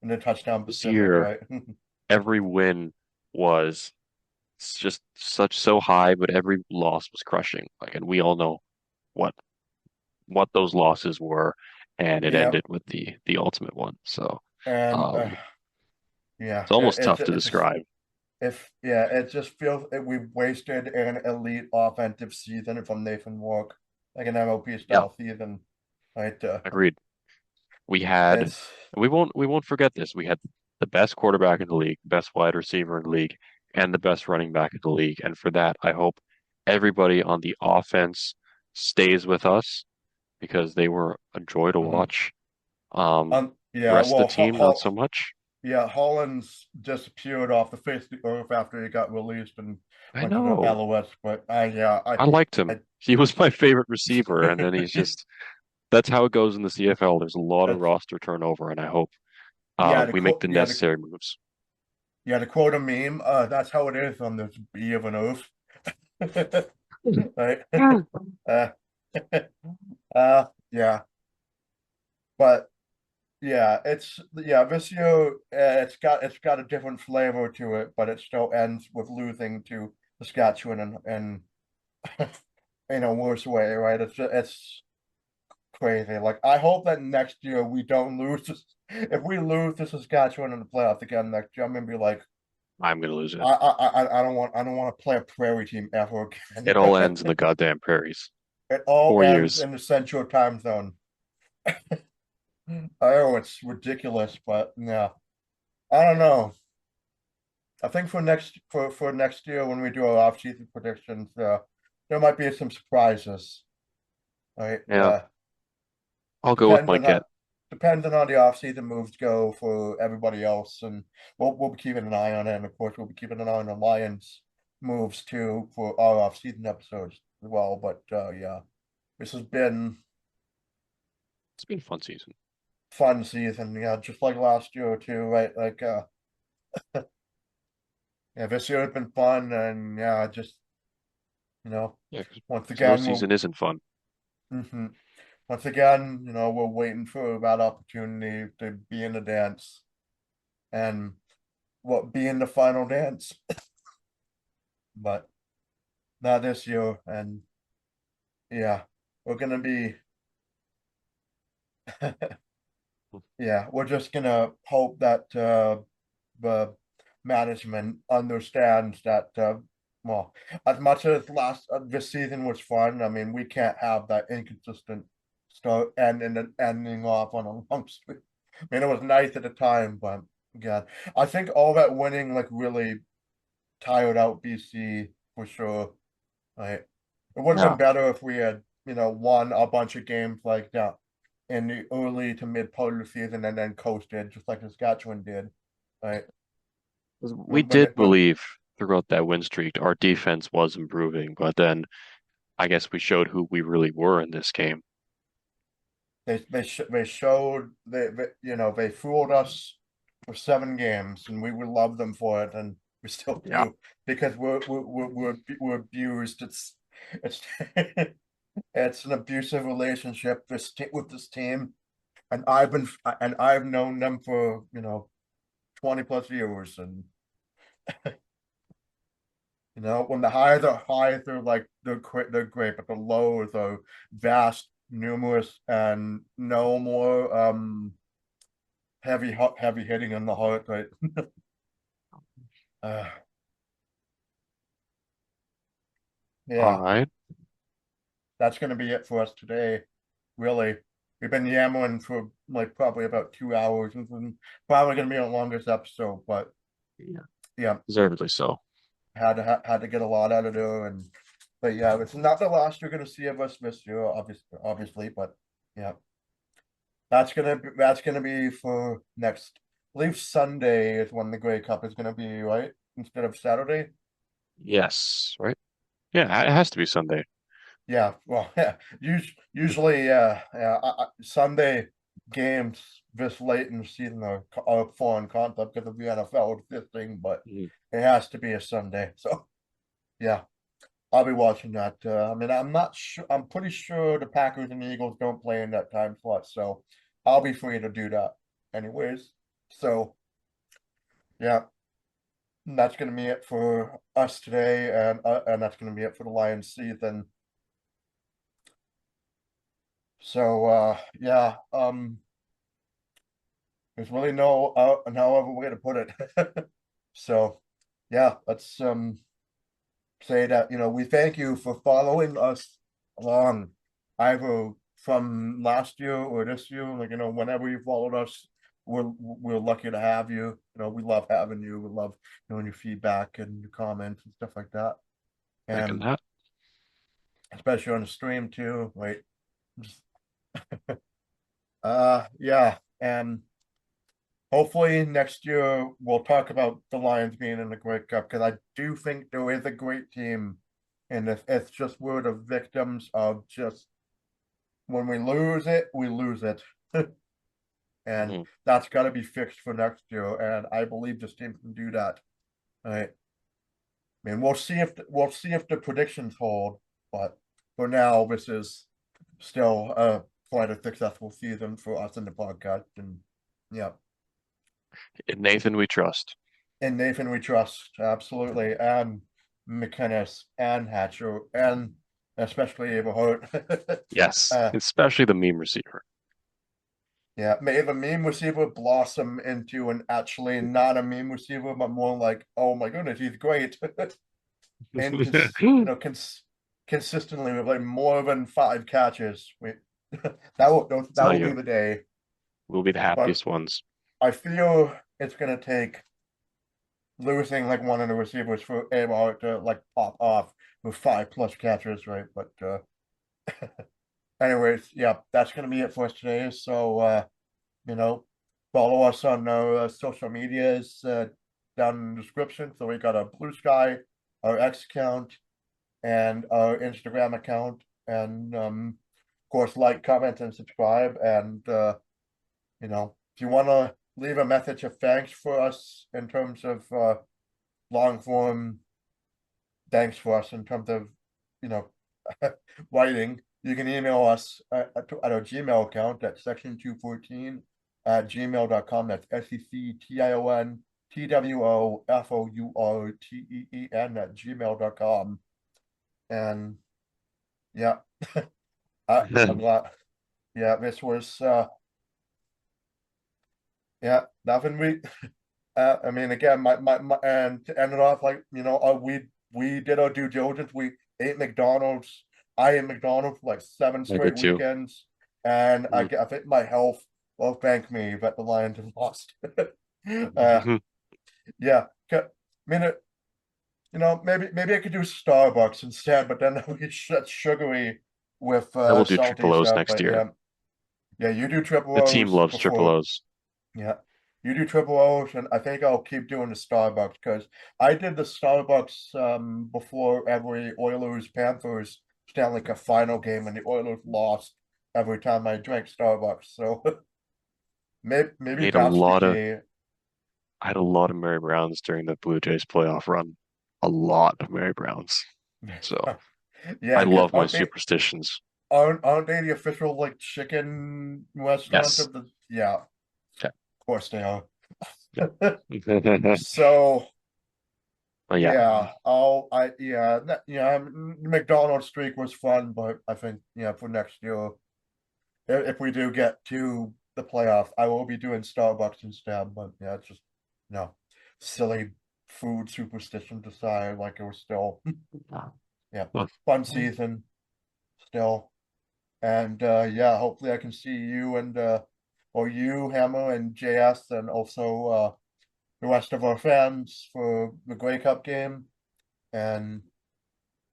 in the touchdown this Pacific, year, right? every win was just so high, but every loss was crushing. Like, and we all know what those losses were, and it Yeah, ended with the ultimate one. So and um, yeah, it's almost tough to describe. it just feels we've wasted an elite offensive season from Nathan Rourke, like an MLP Yep, style season. Right. agreed. We had It's we won't forget this. We had the best quarterback in the league, best wide receiver in the league, and the best running back in the league. And for that, I hope everybody on the offense stays with us because they were a joy to mhm. watch. Yeah, Rest of well, the team, not so much. yeah, Hollins disappeared off the face of the earth after he got released and I went to the know. LOS. But I, yeah, I liked him. I, He was my favorite receiver, and then he's just that's how it goes in the CFL. There's a lot of it's roster turnover, and I hope yeah, we make the necessary moves. to quote a meme, that's how it is on this bee of an oath. Right. uh, yeah, but yeah, this year it's got a different flavor to it, but it still ends with losing to Saskatchewan and in a worse way, right? It's crazy. Like I hope that next year we don't lose this. If we lose to Saskatchewan in the playoffs again next year, I'm gonna be like, I'm gonna lose it. I don't want to play a prairie team ever It again. all ends in the goddamn prairies. It all 4 years. ends in the Central Time Zone. I know it's ridiculous, but yeah, I don't know. I think for next year when we do our off-season predictions, there might be some surprises. Right? Yeah, I'll go with Depends my on get. how depends on how the off-season moves go for everybody else, and we'll be keeping an eye on it. And of course, we'll be keeping an eye on the Lions moves too for our off-season episodes as well. But yeah, this has been It's been a fun season. fun season. Yeah, just like last year too, right? Like yeah, this year has been fun, and yeah, just you know, Yeah, once because most again, season isn't fun. mhm. Once again, we're waiting for that opportunity to be in the dance and what be in the final dance, but not this year. And yeah, we're gonna be, yeah, we're just gonna hope that the management understands that. Well, as much as this season was fun, I mean, we can't have that inconsistent start and then ending off on a long streak. I mean, it was nice at the time, but yeah, I think all that winning like really tired out BC for sure. Right. It would have been Yeah, better if we had, won a bunch of games like that in the early to mid part of the season and then coasted just like Saskatchewan did. Right. 'cause Would we have been did it would believe throughout that win streak our defense was improving, but then I guess we showed who we really were in this game. they showed they fooled us for 7 games and we would love them for it and we still Yeah. do because we're abused. It's it's an abusive relationship with this team and I've known them for 20 plus years and when the highs are high they're like they're great but the lows are vast, numerous, and no more heavy hitting in the heart, right? uh, All yeah, right. that's gonna be it for us today. Really, we've been yammering for like probably about 2 hours. This is probably gonna be our longest episode, but Yeah. yeah, Deservedly so. had to get a lot out of there. And but yeah, it's not the last you're gonna see of us this year, obviously, but yeah, that's gonna be for next. I believe Sunday is when the Grey Cup is gonna be, right? Instead of Saturday. Yes, right? Yeah, it has to be Sunday. Yeah, well, yeah. Usually, yeah. Sunday games this late in the season are foreign concept because of the NFL existing, but Mhm. it has to be a Sunday. So yeah, I'll be watching that. I mean, I'm not sure. I'm pretty sure the Packers and the Eagles don't play in that time slot, so I'll be free to do that anyways. So yeah, that's gonna be it for us today, and that's gonna be it for the Lions season. So yeah, there's really no other way to put it. So yeah, let's say that, we thank you for following us along, either from last year or this year. Like, whenever you followed us, we're lucky to have you. We love having you. We love knowing your feedback and your comments and stuff like that. Second And that. especially on the stream too. Right. Just, yeah. And hopefully next year we'll talk about the Lions being in the Grey Cup, because I do think there is a great team, and it's just we're the victims of just when we lose it, we lose it. And Mhm. that's got to be fixed for next year. And I believe this team can do that. Right. I mean, we'll see if the predictions hold, but for now, this is still quite a successful season for us in the podcast. And yeah, In Nathan, we trust. and Nathan we trust absolutely, and McKinnis and Hatcher, and especially Everhart. Yes, especially the meme receiver. Yeah, may the meme receiver blossom into an actually not a meme receiver, but more like, oh my goodness, he's great. And consistently with like more than 5 catches. That Tell will be you, the day. we'll be the But happiest ones. I feel it's gonna take losing like one of the receivers for Amar to like pop off with 5+ catches, right? But anyways, yeah, that's gonna be it for us today. So you know, follow us on our social medias down in the description. So we got our Blue Sky, our X account, and our Instagram account, and of course, like, comment, and subscribe. And if you want to leave a message of thanks for us in terms of long form thanks for us in terms of you know writing, you can email us at our Gmail account at section214@gmail.com. That's SECTIONTWOFOURTEEN@gmail.com. And yeah, I'm glad. Yeah, this was yeah, nothing we I mean, again, my and to end it off, like, we did our due diligence. We ate McDonald's. I ate McDonald's for like 7 I did straight too. weekends, and Mhm. I think my health will thank me that the Lions have lost. uh, yeah, I mean, maybe I could do Starbucks instead, but then that's sugary with I will do salty triple O's stuff. next But year. yeah, yeah, you do triple The team O's loves triple before. O's. Yeah. You do triple O's, and I think I'll keep doing the Starbucks, because I did the Starbucks before every Oilers Panthers Stanley Cup final game, and the Oilers lost every time I drank Starbucks. So I maybe ate a that's the lot of key. I had a lot of Mary Browns during the Blue Jays playoff run. A lot of Mary Browns. So I Yeah, because love my superstitions. aren't they the official like chicken restaurant Yes. of the? Yeah, of Yeah. course they are. Yeah. So. But yeah, Yeah, McDonald's streak was fun, but I think, for next year, if we do get to the playoff, I will be doing Starbucks instead. But yeah, it's just silly food superstition to say, like, it was still yeah, well, fun season still. And yeah, hopefully I can see you and or you, Hammer, and JS, and also the rest of our fans for the Grey Cup game. And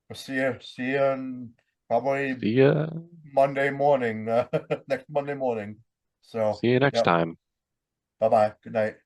we'll see you on probably see ya. Monday morning, next Monday morning. So, See you next yep. time. Bye bye. Good night.